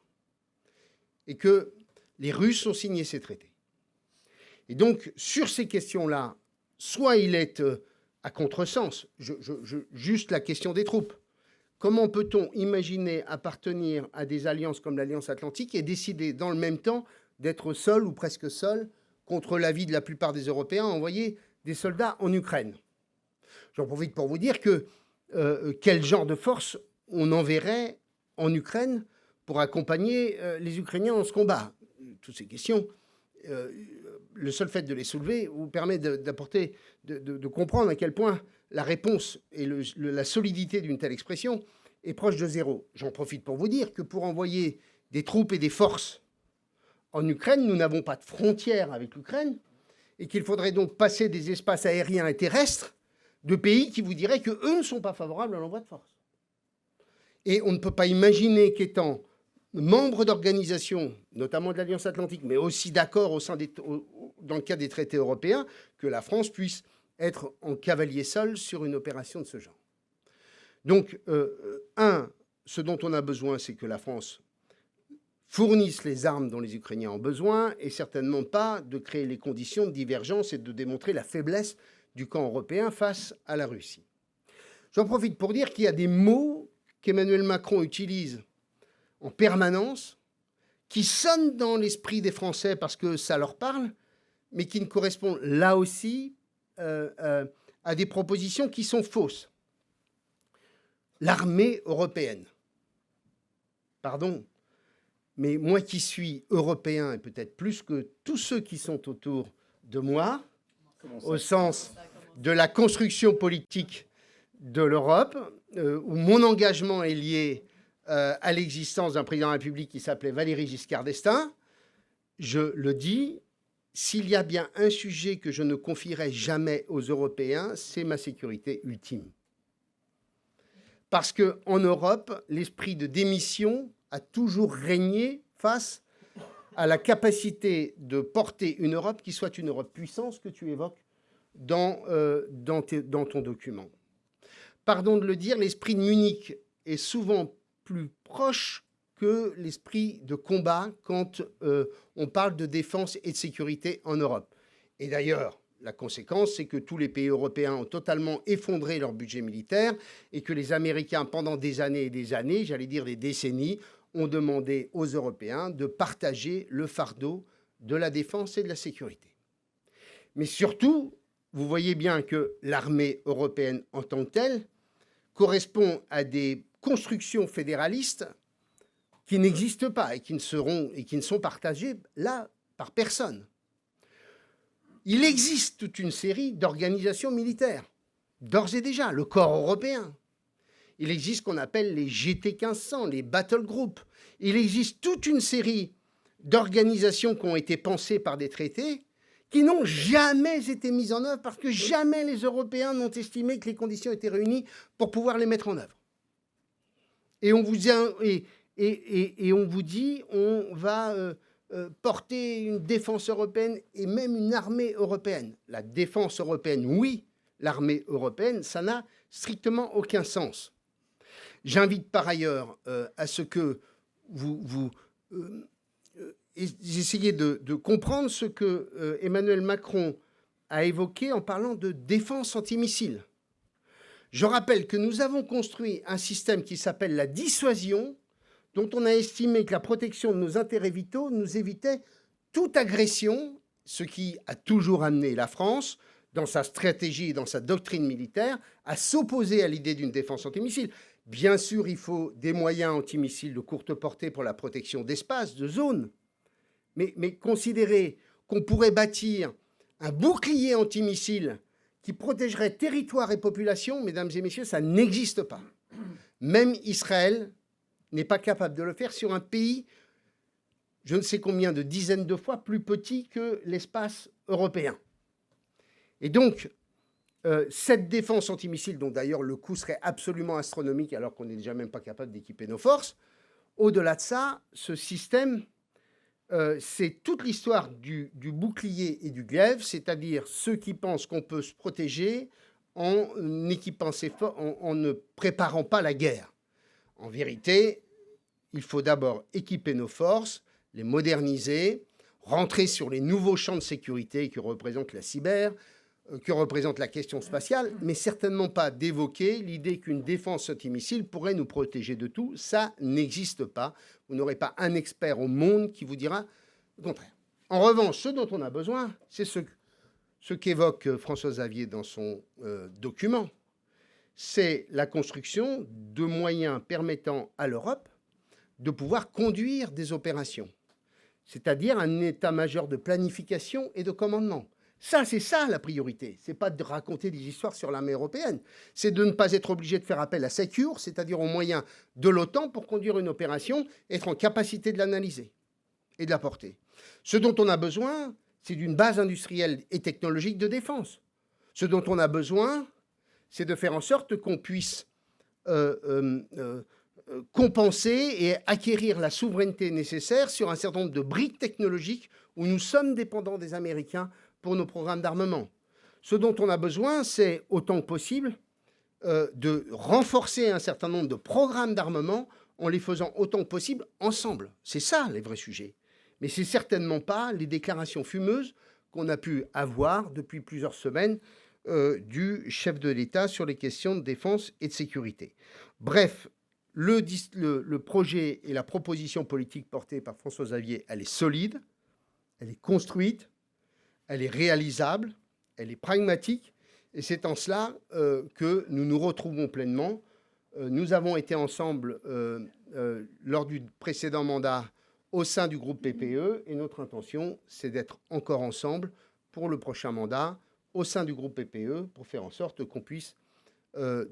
Et que les Russes ont signé ces traités. Et donc, sur ces questions-là, soit il est à contresens, juste la question des troupes. Comment peut-on imaginer appartenir à des alliances comme l'Alliance Atlantique et décider dans le même temps d'être seul ou presque seul contre l'avis de la plupart des Européens à envoyer des soldats en Ukraine? J'en profite pour vous dire que quel genre de force on enverrait en Ukraine pour accompagner les Ukrainiens dans ce combat? Toutes ces questions, le seul fait de les soulever vous permet de comprendre à quel point la réponse et la solidité d'une telle expression est proche de zéro. J'en profite pour vous dire que pour envoyer des troupes et des forces en Ukraine, nous n'avons pas de frontière avec l'Ukraine et qu'il faudrait donc passer des espaces aériens et terrestres de pays qui vous diraient qu'eux ne sont pas favorables à l'envoi de force. Et on ne peut pas imaginer qu'étant membre d'organisations, notamment de l'Alliance Atlantique, mais aussi d'accords au sein dans le cadre des traités européens, que la France puisse être en cavalier seul sur une opération de ce genre. Donc, ce dont on a besoin, c'est que la France fournisse les armes dont les Ukrainiens ont besoin, et certainement pas de créer les conditions de divergence et de démontrer la faiblesse du camp européen face à la Russie. J'en profite pour dire qu'il y a des mots qu'Emmanuel Macron utilise en permanence, qui sonnent dans l'esprit des Français parce que ça leur parle, mais qui ne correspondent là aussi à des propositions qui sont fausses. L'armée européenne. Pardon, mais moi qui suis européen, et peut-être plus que tous ceux qui sont autour de moi, au sens de la construction politique de l'Europe, où mon engagement est lié à l'existence d'un président de la République qui s'appelait Valéry Giscard d'Estaing, je le dis, s'il y a bien un sujet que je ne confierai jamais aux Européens, c'est ma sécurité ultime. Parce qu'en Europe, l'esprit de démission a toujours régné face à la capacité de porter une Europe qui soit une Europe puissance que tu évoques dans ton document. Pardon de le dire, l'esprit de Munich est souvent plus proche que l'esprit de combat quand on parle de défense et de sécurité en Europe. Et d'ailleurs, la conséquence, c'est que tous les pays européens ont totalement effondré leur budget militaire et que les Américains, pendant des années et des années, j'allais dire des décennies, ont demandé aux Européens de partager le fardeau de la défense et de la sécurité. Mais surtout, vous voyez bien que l'armée européenne en tant que telle correspond à des constructions fédéralistes qui n'existent pas et qui ne sont partagées là par personne. Il existe toute une série d'organisations militaires, d'ores et déjà, le corps européen. Il existe ce qu'on appelle les GT 1500, les battle groups. Il existe toute une série d'organisations qui ont été pensées par des traités qui n'ont jamais été mises en œuvre parce que jamais les Européens n'ont estimé que les conditions étaient réunies pour pouvoir les mettre en œuvre. Et on vous dit, on va porter une défense européenne et même une armée européenne. La défense européenne, oui. L'armée européenne, ça n'a strictement aucun sens. J'invite par ailleurs à ce que vous essayez de comprendre ce que Emmanuel Macron a évoqué en parlant de défense antimissile. Je rappelle que nous avons construit un système qui s'appelle la dissuasion, dont on a estimé que la protection de nos intérêts vitaux nous évitait toute agression, ce qui a toujours amené la France, dans sa stratégie et dans sa doctrine militaire, à s'opposer à l'idée d'une défense antimissile. Bien sûr, il faut des moyens antimissiles de courte portée pour la protection d'espaces, de zones. Mais considérer qu'on pourrait bâtir un bouclier antimissile qui protégerait territoire et population, mesdames et messieurs, ça n'existe pas. Même Israël n'est pas capable de le faire sur un pays, je ne sais combien de dizaines de fois plus petit que l'espace européen. Et donc, cette défense antimissile, dont d'ailleurs le coût serait absolument astronomique alors qu'on n'est déjà même pas capable d'équiper nos forces, au-delà de ça, ce système, c'est toute l'histoire du bouclier et du glaive, c'est-à-dire ceux qui pensent qu'on peut se protéger en équipant ses forces, en ne préparant pas la guerre. En vérité, il faut d'abord équiper nos forces, les moderniser, rentrer sur les nouveaux champs de sécurité que représente la cyber, que représente la question spatiale, mais certainement pas d'évoquer l'idée qu'une défense antimissile pourrait nous protéger de tout. Ça n'existe pas. Vous n'aurez pas un expert au monde qui vous dira le contraire. En revanche, ce dont on a besoin, c'est ce qu'évoque François Xavier dans son document, c'est la construction de moyens permettant à l'Europe de pouvoir conduire des opérations, c'est-à-dire un état-major de planification et de commandement. Ça, c'est ça la priorité. Ce n'est pas de raconter des histoires sur l'armée européenne. C'est de ne pas être obligé de faire appel à Secure, c'est-à-dire aux moyens de l'OTAN pour conduire une opération, être en capacité de l'analyser et de la porter. Ce dont on a besoin, c'est d'une base industrielle et technologique de défense. Ce dont on a besoin, c'est de faire en sorte qu'on puisse compenser et acquérir la souveraineté nécessaire sur un certain nombre de briques technologiques où nous sommes dépendants des Américains pour nos programmes d'armement. Ce dont on a besoin, c'est autant que possible de renforcer un certain nombre de programmes d'armement en les faisant autant que possible ensemble. C'est ça les vrais sujets. Mais c'est certainement pas les déclarations fumeuses qu'on a pu avoir depuis plusieurs semaines du chef de l'État sur les questions de défense et de sécurité. Bref, le projet et la proposition politique portée par François Xavier, elle est solide, elle est construite, elle est réalisable, elle est pragmatique, et c'est en cela que nous nous retrouvons pleinement. Nous avons été ensemble lors du précédent mandat au sein du groupe PPE, et notre intention, c'est d'être encore ensemble pour le prochain mandat au sein du groupe PPE pour faire en sorte qu'on puisse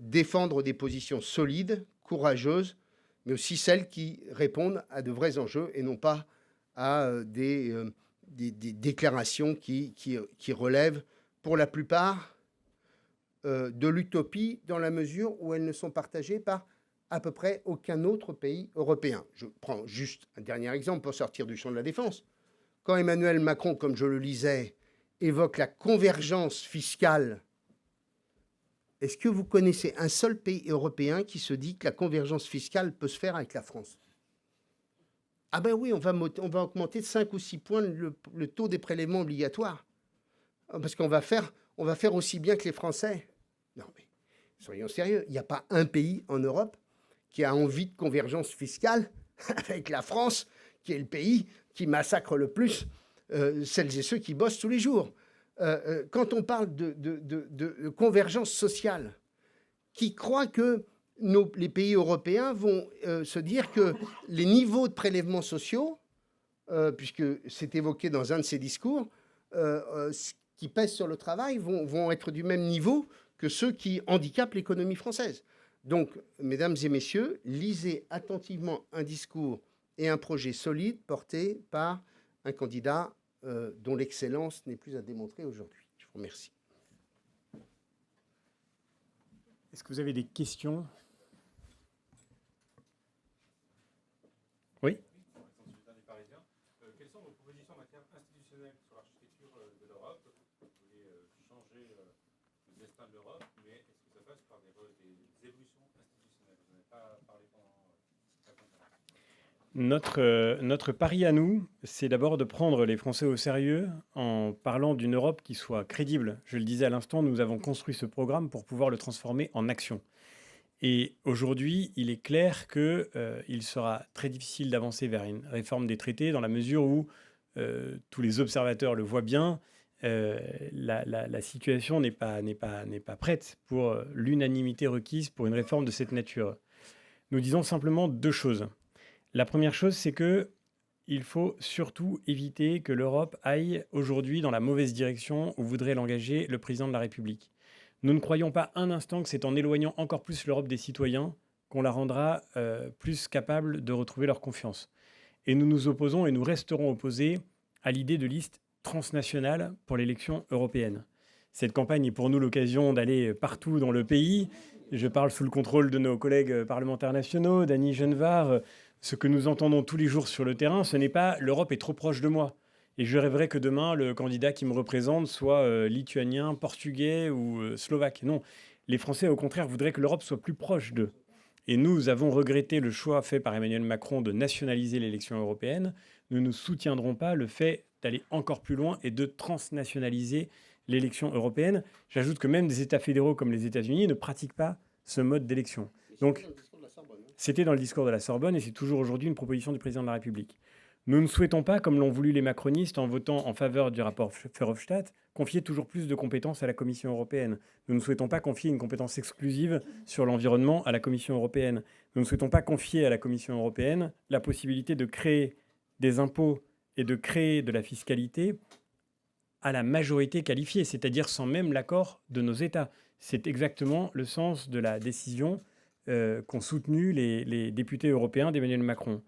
défendre des positions solides, courageuses, mais aussi celles qui répondent à de vrais enjeux et non pas à des déclarations qui relèvent pour la plupart de l'utopie dans la mesure où elles ne sont partagées par à peu près aucun autre pays européen. Je prends juste un dernier exemple pour sortir du champ de la défense. Quand Emmanuel Macron, comme je le lisais, évoque la convergence fiscale, est-ce que vous connaissez un seul pays européen qui se dit que la convergence fiscale peut se faire avec la France? Ah ben oui, on va augmenter de 5 ou 6 points le taux des prélèvements obligatoires. Parce qu'on va faire aussi bien que les Français. Non mais, soyons sérieux, il n'y a pas un pays en Europe qui a envie de convergence fiscale avec la France, qui est le pays qui massacre le plus celles et ceux qui bossent tous les jours. Quand on parle de convergence sociale, qui croit que les pays européens vont se dire que les niveaux de prélèvements sociaux, puisque c'est évoqué dans un de ces discours, qui pèsent sur le travail, vont être du même niveau que ceux qui handicapent l'économie française. Donc, mesdames et messieurs, lisez attentivement un discours et un projet solide porté par un candidat dont l'excellence n'est plus à démontrer aujourd'hui. Je vous remercie. Est-ce que vous avez des questions? Oui. Quelles sont vos propositions en matière institutionnelle sur l'architecture de l'Europe? Vous voulez changer le destin de l'Europe, mais est-ce que ça passe par des évolutions institutionnelles? Vous n'en avez pas parlé pendant la conférence. Notre pari à nous, c'est d'abord de prendre les Français au sérieux en parlant d'une Europe qui soit crédible. Je le disais à l'instant, nous avons construit ce programme pour pouvoir le transformer en action. Et aujourd'hui, il est clair qu'il sera très difficile d'avancer vers une réforme des traités dans la mesure où tous les observateurs le voient bien. La situation n'est pas prête pour l'unanimité requise pour une réforme de cette nature. Nous disons simplement deux choses. La première chose, c'est qu'il faut surtout éviter que l'Europe aille aujourd'hui dans la mauvaise direction où voudrait l'engager le président de la République. Nous ne croyons pas un instant que c'est en éloignant encore plus l'Europe des citoyens qu'on la rendra plus capable de retrouver leur confiance. Et nous nous opposons et nous resterons opposés à l'idée de liste transnationale pour l'élection européenne. Cette campagne est pour nous l'occasion d'aller partout dans le pays. Je parle sous le contrôle de nos collègues parlementaires nationaux, d'Annie Genevard. Ce que nous entendons tous les jours sur le terrain, ce n'est pas « l'Europe est trop proche de moi ». Et je rêverais que demain, le candidat qui me représente soit lituanien, portugais ou slovaque. Non, les Français, au contraire, voudraient que l'Europe soit plus proche d'eux. Et nous avons regretté le choix fait par Emmanuel Macron de nationaliser l'élection européenne. Nous ne soutiendrons pas le fait d'aller encore plus loin et de transnationaliser l'élection européenne. J'ajoute que même des États fédéraux comme les États-Unis ne pratiquent pas ce mode d'élection. Donc, c'était dans le discours de la Sorbonne et c'est toujours aujourd'hui une proposition du président de la République. Nous ne souhaitons pas, comme l'ont voulu les macronistes en votant en faveur du rapport Verhofstadt, confier toujours plus de compétences à la Commission européenne. Nous ne souhaitons pas confier une compétence exclusive sur l'environnement à la Commission européenne. Nous ne souhaitons pas confier à la Commission européenne la possibilité de créer des impôts et de créer de la fiscalité à la majorité qualifiée, c'est-à-dire sans même l'accord de nos États. C'est exactement le sens de la décision qu'ont soutenue les députés européens d'Emmanuel Macron.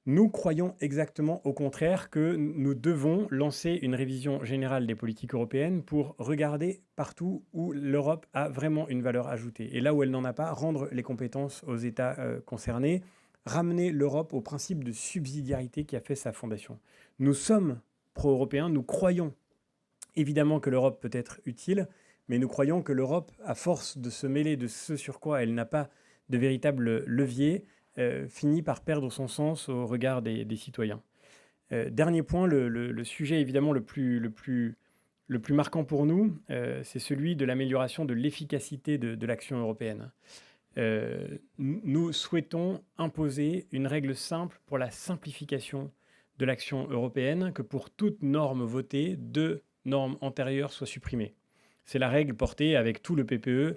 Nous croyons exactement au contraire que nous devons lancer une révision générale des politiques européennes pour regarder partout où l'Europe a vraiment une valeur ajoutée. Et là où elle n'en a pas, rendre les compétences aux États concernés, ramener l'Europe au principe de subsidiarité qui a fait sa fondation. Nous sommes pro-européens, nous croyons évidemment que l'Europe peut être utile, mais nous croyons que l'Europe, à force de se mêler de ce sur quoi elle n'a pas de véritable levier, finit par perdre son sens au regard des citoyens. Dernier point, le sujet évidemment le plus marquant pour nous, c'est celui de l'amélioration de l'efficacité de l'action européenne. Nous souhaitons imposer une règle simple pour la simplification de l'action européenne, que pour toute norme votée, 2 normes antérieures soient supprimées. C'est la règle portée avec tout le PPE,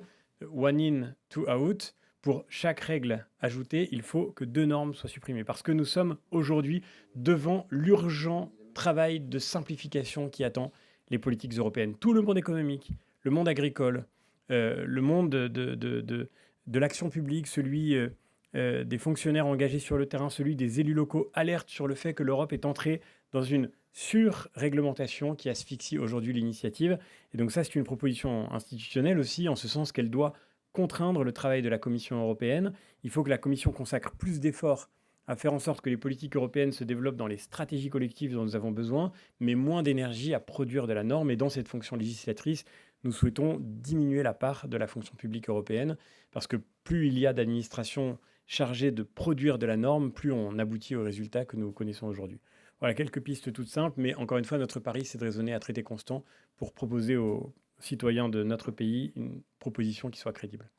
one in, two out. Pour chaque règle ajoutée, il faut que 2 normes soient supprimées. Parce que nous sommes aujourd'hui devant l'urgent travail de simplification qui attend les politiques européennes. Tout le monde économique, le monde agricole, le monde de l'action publique, celui des fonctionnaires engagés sur le terrain, celui des élus locaux, alertent sur le fait que l'Europe est entrée dans une surréglementation qui asphyxie aujourd'hui l'initiative. Et donc ça, c'est une proposition institutionnelle aussi, en ce sens qu'elle doit contraindre le travail de la Commission européenne. Il faut que la Commission consacre plus d'efforts à faire en sorte que les politiques européennes se développent dans les stratégies collectives dont nous avons besoin, mais moins d'énergie à produire de la norme. Et dans cette fonction législatrice, nous souhaitons diminuer la part de la fonction publique européenne, parce que plus il y a d'administrations chargées de produire de la norme, plus on aboutit aux résultats que nous connaissons aujourd'hui. Voilà quelques pistes toutes simples, mais encore une fois, notre pari, c'est de raisonner à traité constant pour proposer aux citoyens de notre pays une proposition qui soit crédible.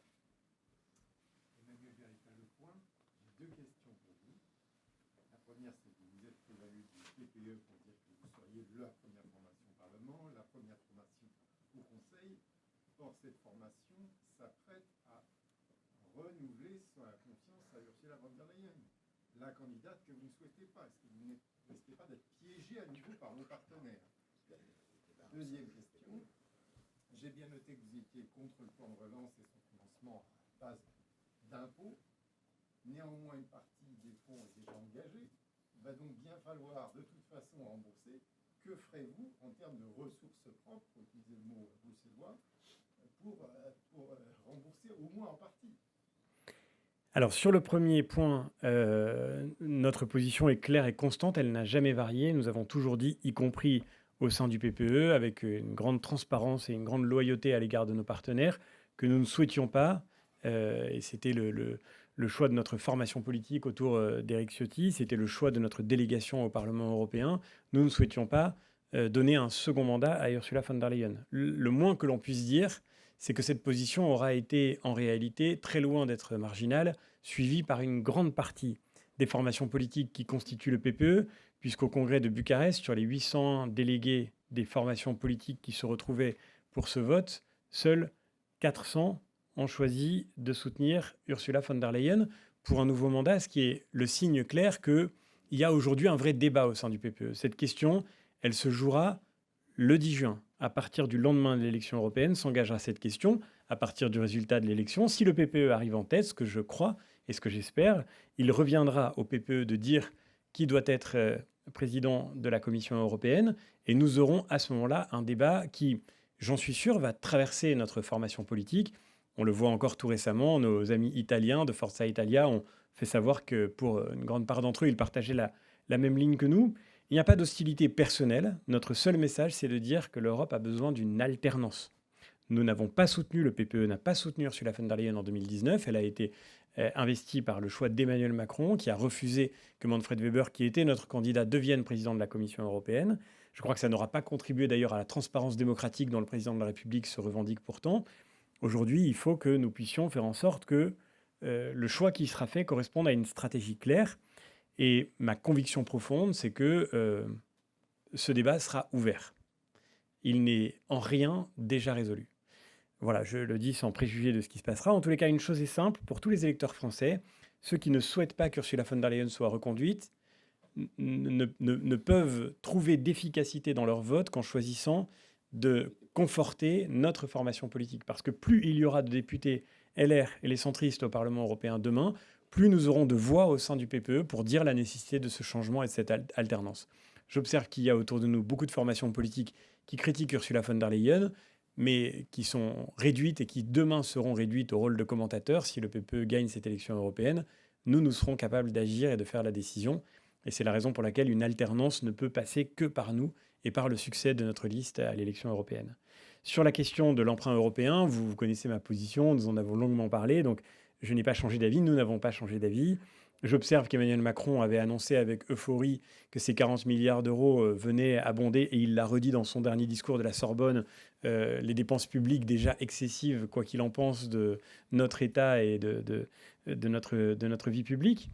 Emmanuel Véritable Point, j'ai 2 questions pour vous. La première, c'est que vous êtes prévalu du PPE pour dire que vous seriez la première formation au Parlement, la première formation au Conseil. Or, cette formation s'apprête à renouveler sa confiance à Ursula von der Leyen, la candidate que vous ne souhaitez pas. Est-ce que vous ne risquez pas d'être piégé à nouveau par vos partenaires? Deuxième question. J'ai bien noté que vous étiez contre le plan de relance et son financement à base d'impôts. Néanmoins, une partie des fonds est déjà engagée. Il va donc bien falloir de toute façon rembourser. Que ferez-vous en termes de ressources propres, pour utiliser le mot bruxellois, pour rembourser au moins en partie? Alors sur le premier point, notre position est claire et constante, elle n'a jamais varié. Nous avons toujours dit, y compris au sein du PPE, avec une grande transparence et une grande loyauté à l'égard de nos partenaires, que nous ne souhaitions pas, et c'était le choix de notre formation politique autour d'Éric Ciotti, c'était le choix de notre délégation au Parlement européen, nous ne souhaitions pas donner un second mandat à Ursula von der Leyen. Le moins que l'on puisse dire, c'est que cette position aura été en réalité très loin d'être marginale, suivie par une grande partie des formations politiques qui constituent le PPE, puisqu'au congrès de Bucarest, sur les 800 délégués des formations politiques qui se retrouvaient pour ce vote, seuls 400 ont choisi de soutenir Ursula von der Leyen pour un nouveau mandat, ce qui est le signe clair qu'il y a aujourd'hui un vrai débat au sein du PPE. Cette question, elle se jouera le 10 juin. À partir du lendemain de l'élection européenne, s'engagera cette question. À partir du résultat de l'élection, si le PPE arrive en tête, ce que je crois et ce que j'espère, il reviendra au PPE de dire qui doit être président de la Commission européenne. Et nous aurons à ce moment-là un débat qui, j'en suis sûr, va traverser notre formation politique. On le voit encore tout récemment, nos amis italiens de Forza Italia ont fait savoir que pour une grande part d'entre eux, ils partageaient la même ligne que nous. Il n'y a pas d'hostilité personnelle. Notre seul message, c'est de dire que l'Europe a besoin d'une alternance. Nous n'avons pas soutenu, le PPE n'a pas soutenu Ursula von der Leyen en 2019. Elle a été investie par le choix d'Emmanuel Macron, qui a refusé que Manfred Weber, qui était notre candidat, devienne président de la Commission européenne. Je crois que ça n'aura pas contribué d'ailleurs à la transparence démocratique dont le président de la République se revendique pourtant. Aujourd'hui, il faut que nous puissions faire en sorte que le choix qui sera fait corresponde à une stratégie claire. Et ma conviction profonde, c'est que ce débat sera ouvert. Il n'est en rien déjà résolu. Voilà, je le dis sans préjuger de ce qui se passera. En tous les cas, une chose est simple, pour tous les électeurs français, ceux qui ne souhaitent pas qu'Ursula von der Leyen soit reconduite ne peuvent trouver d'efficacité dans leur vote qu'en choisissant de conforter notre formation politique. Parce que plus il y aura de députés LR et les centristes au Parlement européen demain, plus nous aurons de voix au sein du PPE pour dire la nécessité de ce changement et de cette alternance. J'observe qu'il y a autour de nous beaucoup de formations politiques qui critiquent Ursula von der Leyen, mais qui sont réduites et qui demain seront réduites au rôle de commentateur. Si le PPE gagne cette élection européenne, nous serons capables d'agir et de faire la décision. Et c'est la raison pour laquelle une alternance ne peut passer que par nous et par le succès de notre liste à l'élection européenne. Sur la question de l'emprunt européen, vous connaissez ma position, nous en avons longuement parlé, donc je n'ai pas changé d'avis, nous n'avons pas changé d'avis. J'observe qu'Emmanuel Macron avait annoncé avec euphorie que ces 40 milliards d'euros venaient abonder, et il l'a redit dans son dernier discours de la Sorbonne, les dépenses publiques déjà excessives, quoi qu'il en pense, de notre État et de notre vie publique.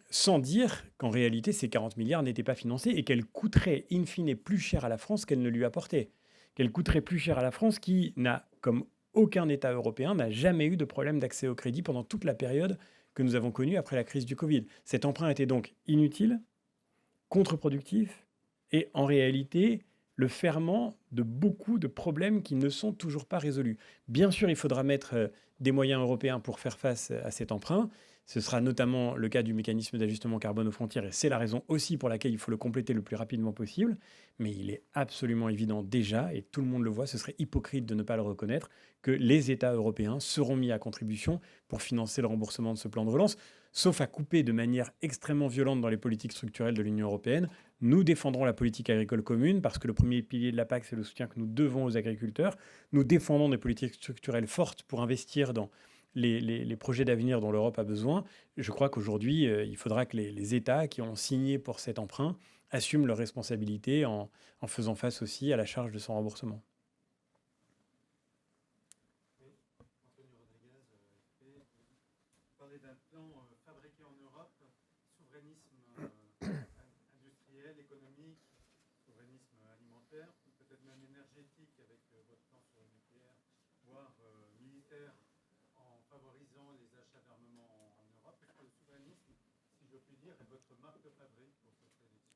Sans dire qu'en réalité, ces 40 milliards n'étaient pas financés et qu'elles coûteraient in fine plus cher à la France qu'elles ne lui apportaient. Qu'elles coûteraient plus cher à la France qui n'a, comme aucun État européen, n'a jamais eu de problème d'accès au crédit pendant toute la période que nous avons connue après la crise du Covid. Cet emprunt était donc inutile, contre-productif et en réalité le ferment de beaucoup de problèmes qui ne sont toujours pas résolus. Bien sûr, il faudra mettre des moyens européens pour faire face à cet emprunt. Ce sera notamment le cas du mécanisme d'ajustement carbone aux frontières, et c'est la raison aussi pour laquelle il faut le compléter le plus rapidement possible. Mais il est absolument évident déjà, et tout le monde le voit, ce serait hypocrite de ne pas le reconnaître, que les États européens seront mis à contribution pour financer le remboursement de ce plan de relance, sauf à couper de manière extrêmement violente dans les politiques structurelles de l'Union européenne. Nous défendrons la politique agricole commune, parce que le premier pilier de la PAC, c'est le soutien que nous devons aux agriculteurs. Nous défendons des politiques structurelles fortes pour investir dans les projets d'avenir dont l'Europe a besoin. Je crois qu'aujourd'hui, il faudra que les États qui ont signé pour cet emprunt assument leurs responsabilités en faisant face aussi à la charge de son remboursement. Antonio Rodriguez, vous parlez d'un plan fabriqué en Europe, souverainisme industriel, économique, souverainisme alimentaire, peut-être même énergétique avec votre plan sur le nucléaire, voire militaire, en favorisant les achats d'armement en Europe. Est-ce que le souverainisme, si je puis dire, est votre marque de fabrique pour cette élection?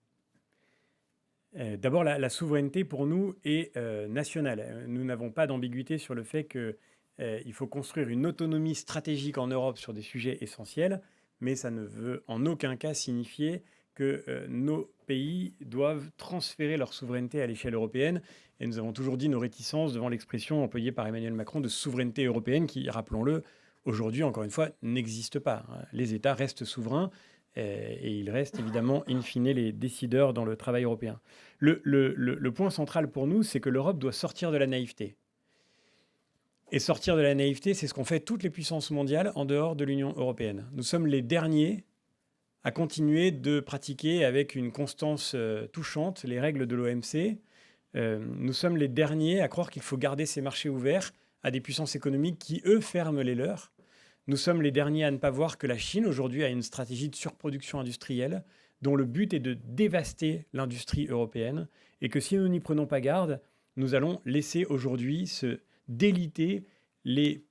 D'abord, la souveraineté pour nous est nationale. Nous n'avons pas d'ambiguïté sur le fait qu'il faut construire une autonomie stratégique en Europe sur des sujets essentiels, mais ça ne veut en aucun cas signifier que nos pays doivent transférer leur souveraineté à l'échelle européenne. Et nous avons toujours dit nos réticences devant l'expression employée par Emmanuel Macron de souveraineté européenne qui, rappelons-le, aujourd'hui, encore une fois, n'existe pas. Les États restent souverains et ils restent évidemment, in fine, les décideurs dans le travail européen. Le point central pour nous, c'est que l'Europe doit sortir de la naïveté. Et sortir de la naïveté, c'est ce qu'ont fait toutes les puissances mondiales en dehors de l'Union européenne. Nous sommes les derniers à continuer de pratiquer avec une constance touchante les règles de l'OMC. Nous sommes les derniers à croire qu'il faut garder ces marchés ouverts à des puissances économiques qui, eux, ferment les leurs. Nous sommes les derniers à ne pas voir que la Chine, aujourd'hui, a une stratégie de surproduction industrielle dont le but est de dévaster l'industrie européenne et que si nous n'y prenons pas garde, nous allons laisser aujourd'hui se déliter les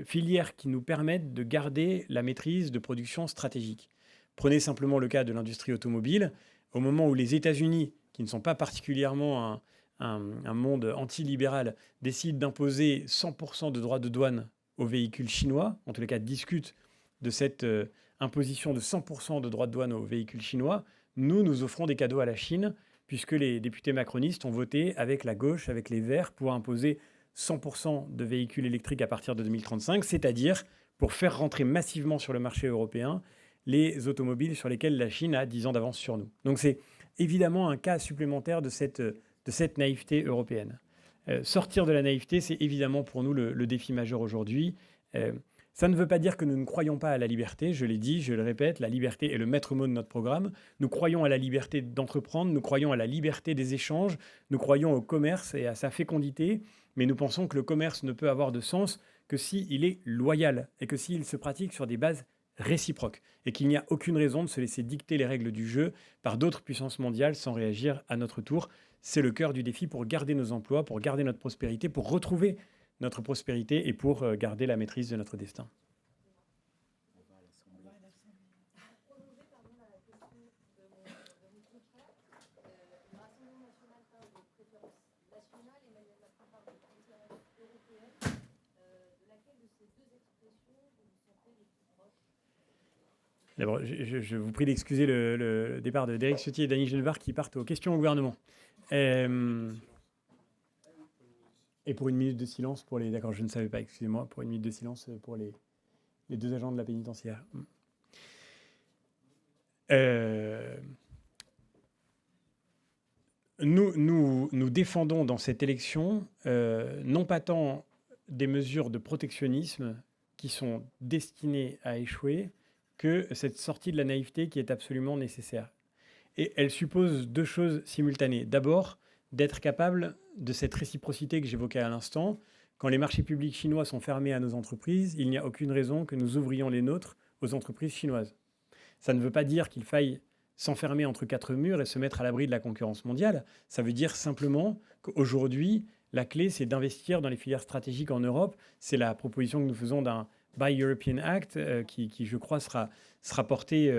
filières qui nous permettent de garder la maîtrise de production stratégique. Prenez simplement le cas de l'industrie automobile. Au moment où les États-Unis, qui ne sont pas particulièrement un monde antilibéral, décident d'imposer 100% de droits de douane aux véhicules chinois, en tous les cas discutent de cette imposition de 100% de droits de douane aux véhicules chinois, nous offrons des cadeaux à la Chine, puisque les députés macronistes ont voté avec la gauche, avec les Verts, pour imposer 100% de véhicules électriques à partir de 2035, c'est-à-dire pour faire rentrer massivement sur le marché européen les automobiles sur lesquelles la Chine a 10 ans d'avance sur nous. Donc c'est évidemment un cas supplémentaire de cette naïveté européenne. Sortir de la naïveté, c'est évidemment pour nous le défi majeur aujourd'hui. Ça ne veut pas dire que nous ne croyons pas à la liberté, je l'ai dit, je le répète, la liberté est le maître mot de notre programme. Nous croyons à la liberté d'entreprendre, nous croyons à la liberté des échanges, nous croyons au commerce et à sa fécondité, mais nous pensons que le commerce ne peut avoir de sens que s'il est loyal et que s'il se pratique sur des bases réciproques et qu'il n'y a aucune raison de se laisser dicter les règles du jeu par d'autres puissances mondiales sans réagir à notre tour. C'est le cœur du défi pour garder nos emplois, pour garder notre prospérité, pour retrouver notre prospérité et pour garder la maîtrise de notre destin. De laquelle de ces deux expressions vous vous sentez les plus proches? D'abord, je vous prie d'excuser le départ d'Éric Ciotti et d'Annie Genevard qui partent aux questions au gouvernement. Et pour une minute de silence pour les... D'accord, je ne savais pas, excusez-moi, pour une minute de silence pour les deux agents de la pénitentiaire. Nous défendons dans cette élection non pas tant des mesures de protectionnisme qui sont destinées à échouer que cette sortie de la naïveté qui est absolument nécessaire. Et elle suppose deux choses simultanées. D'abord, d'être capable de cette réciprocité que j'évoquais à l'instant. Quand les marchés publics chinois sont fermés à nos entreprises, il n'y a aucune raison que nous ouvrions les nôtres aux entreprises chinoises. Ça ne veut pas dire qu'il faille s'enfermer entre quatre murs et se mettre à l'abri de la concurrence mondiale. Ça veut dire simplement qu'aujourd'hui, la clé, c'est d'investir dans les filières stratégiques en Europe. C'est la proposition que nous faisons d'un Buy European Act qui, je crois, sera porté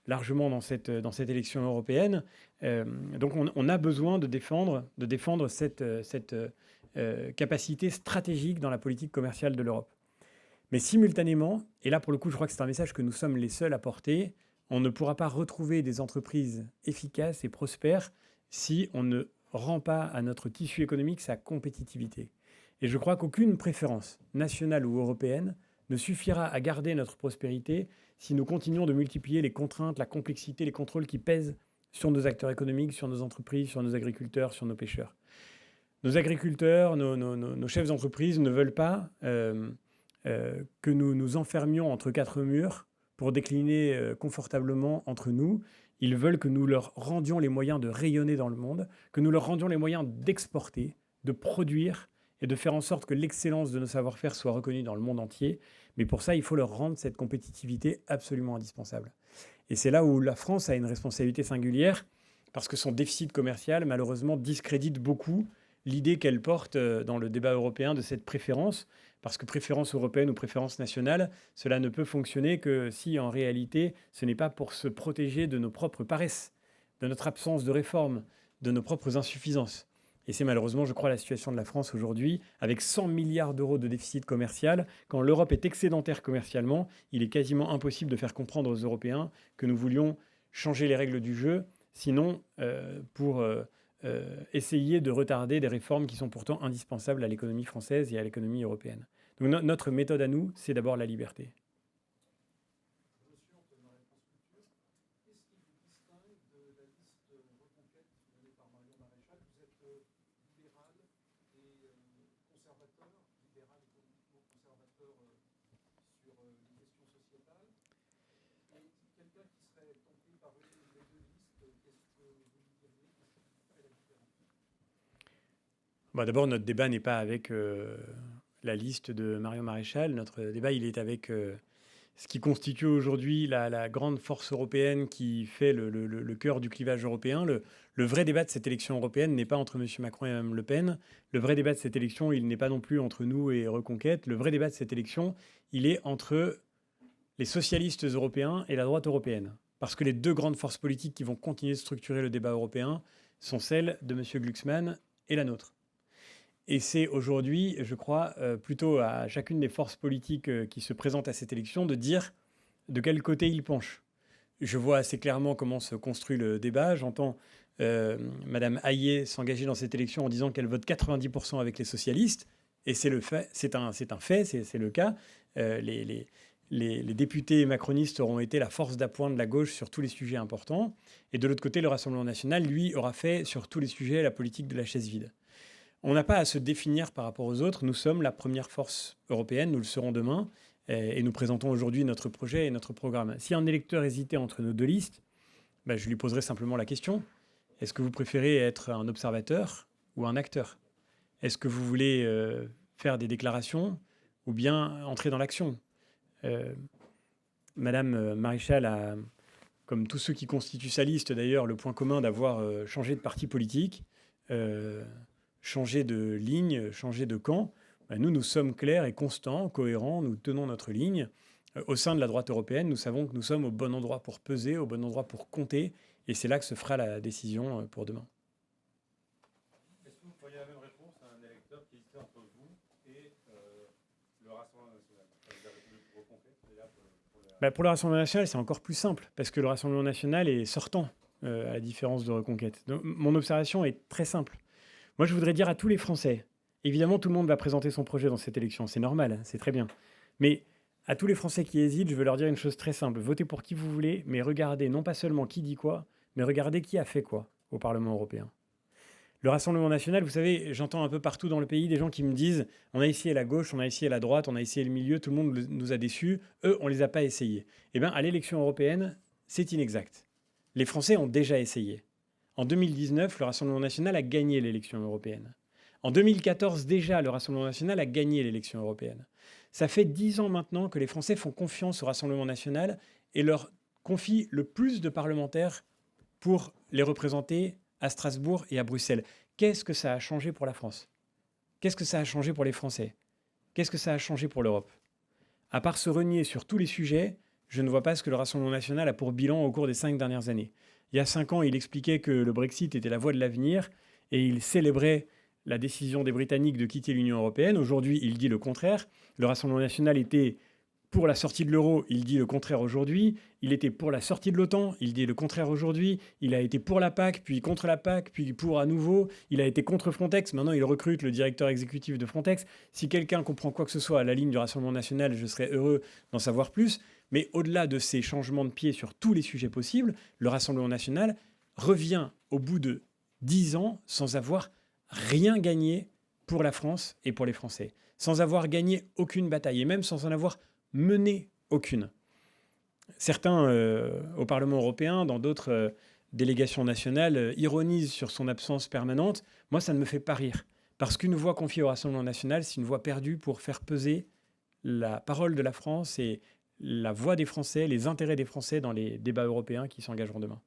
largement dans cette élection européenne. Donc on a besoin de défendre cette capacité stratégique dans la politique commerciale de l'Europe. Mais simultanément, et là pour le coup je crois que c'est un message que nous sommes les seuls à porter, on ne pourra pas retrouver des entreprises efficaces et prospères si on ne rend pas à notre tissu économique sa compétitivité. Et je crois qu'aucune préférence nationale ou européenne ne suffira à garder notre prospérité si nous continuons de multiplier les contraintes, la complexité, les contrôles qui pèsent sur nos acteurs économiques, sur nos entreprises, sur nos agriculteurs, sur nos pêcheurs. Nos agriculteurs, nos chefs d'entreprise ne veulent pas que nous nous enfermions entre quatre murs pour décliner confortablement entre nous. Ils veulent que nous leur rendions les moyens de rayonner dans le monde, que nous leur rendions les moyens d'exporter, de produire et de faire en sorte que l'excellence de nos savoir-faire soit reconnue dans le monde entier. Mais pour ça, il faut leur rendre cette compétitivité absolument indispensable. Et c'est là où la France a une responsabilité singulière, parce que son déficit commercial, malheureusement, discrédite beaucoup l'idée qu'elle porte dans le débat européen de cette préférence, parce que préférence européenne ou préférence nationale, cela ne peut fonctionner que si, en réalité, ce n'est pas pour se protéger de nos propres paresses, de notre absence de réforme, de nos propres insuffisances. Et c'est malheureusement, je crois, la situation de la France aujourd'hui, avec 100 milliards d'euros de déficit commercial. Quand l'Europe est excédentaire commercialement, il est quasiment impossible de faire comprendre aux Européens que nous voulions changer les règles du jeu, sinon pour essayer de retarder des réformes qui sont pourtant indispensables à l'économie française et à l'économie européenne. Donc notre méthode à nous, c'est d'abord la liberté. D'abord, notre débat n'est pas avec la liste de Marion Maréchal. Notre débat, il est avec ce qui constitue aujourd'hui la grande force européenne qui fait le cœur du clivage européen. Le vrai débat de cette élection européenne n'est pas entre M. Macron et Mme Le Pen. Le vrai débat de cette élection, il n'est pas non plus entre nous et Reconquête. Le vrai débat de cette élection, il est entre les socialistes européens et la droite européenne. Parce que les deux grandes forces politiques qui vont continuer de structurer le débat européen sont celles de M. Glucksmann et la nôtre. Et c'est aujourd'hui, je crois, plutôt à chacune des forces politiques qui se présentent à cette élection de dire de quel côté ils penchent. Je vois assez clairement comment se construit le débat. J'entends Mme Hayet s'engager dans cette élection en disant qu'elle vote 90% avec les socialistes. Et c'est un fait, c'est le cas. Les députés macronistes auront été la force d'appoint de la gauche sur tous les sujets importants. Et de l'autre côté, le Rassemblement national, lui, aura fait sur tous les sujets la politique de la chaise vide. On n'a pas à se définir par rapport aux autres. Nous sommes la première force européenne, nous le serons demain, et nous présentons aujourd'hui notre projet et notre programme. Si un électeur hésitait entre nos deux listes, je lui poserai simplement la question. Est-ce que vous préférez être un observateur ou un acteur? Est-ce que vous voulez faire des déclarations ou bien entrer dans l'action? Madame Maréchal a, comme tous ceux qui constituent sa liste d'ailleurs, le point commun d'avoir changé de parti politique, changer de ligne, changer de camp. Nous sommes clairs et constants, cohérents, nous tenons notre ligne. Au sein de la droite européenne, nous savons que nous sommes au bon endroit pour peser, au bon endroit pour compter, et c'est là que se fera la décision pour demain. Est-ce que vous pourriez la même réponse à un électeur qui hésitait entre vous et le Rassemblement national? Vous avez pour Reconquête, et là pour le Pour le Rassemblement national, c'est encore plus simple, parce que le Rassemblement national est sortant, à la différence de Reconquête. Donc, mon observation est très simple. Moi, je voudrais dire à tous les Français, évidemment, tout le monde va présenter son projet dans cette élection, c'est normal, hein, c'est très bien. Mais à tous les Français qui hésitent, je veux leur dire une chose très simple. Votez pour qui vous voulez, mais regardez non pas seulement qui dit quoi, mais regardez qui a fait quoi au Parlement européen. Le Rassemblement national, vous savez, j'entends un peu partout dans le pays des gens qui me disent « on a essayé la gauche, on a essayé la droite, on a essayé le milieu, tout le monde nous a déçus, eux, on ne les a pas essayés ». Eh bien, à l'élection européenne, c'est inexact. Les Français ont déjà essayé. En 2019, le Rassemblement national a gagné l'élection européenne. En 2014, déjà, le Rassemblement national a gagné l'élection européenne. Ça fait 10 ans maintenant que les Français font confiance au Rassemblement national et leur confient le plus de parlementaires pour les représenter à Strasbourg et à Bruxelles. Qu'est-ce que ça a changé pour la France? Qu'est-ce que ça a changé pour les Français? Qu'est-ce que ça a changé pour l'Europe? À part se renier sur tous les sujets, je ne vois pas ce que le Rassemblement national a pour bilan au cours des 5 dernières années. Il y a 5 ans, il expliquait que le Brexit était la voie de l'avenir et il célébrait la décision des Britanniques de quitter l'Union européenne. Aujourd'hui, il dit le contraire. Le Rassemblement national était pour la sortie de l'euro, il dit le contraire aujourd'hui. Il était pour la sortie de l'OTAN, il dit le contraire aujourd'hui. Il a été pour la PAC, puis contre la PAC, puis pour à nouveau. Il a été contre Frontex. Maintenant, il recrute le directeur exécutif de Frontex. Si quelqu'un comprend quoi que ce soit à la ligne du Rassemblement national, je serais heureux d'en savoir plus. Mais au-delà de ces changements de pied sur tous les sujets possibles, le Rassemblement national revient au bout de 10 ans sans avoir rien gagné pour la France et pour les Français. Sans avoir gagné aucune bataille, et même sans en avoir mené aucune. Certains au Parlement européen, dans d'autres délégations nationales, ironisent sur son absence permanente. Moi, ça ne me fait pas rire. Parce qu'une voix confiée au Rassemblement national, c'est une voix perdue pour faire peser la parole de la France et la voix des Français, les intérêts des Français dans les débats européens qui s'engageront demain.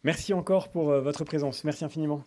Merci encore pour votre présence. Merci infiniment.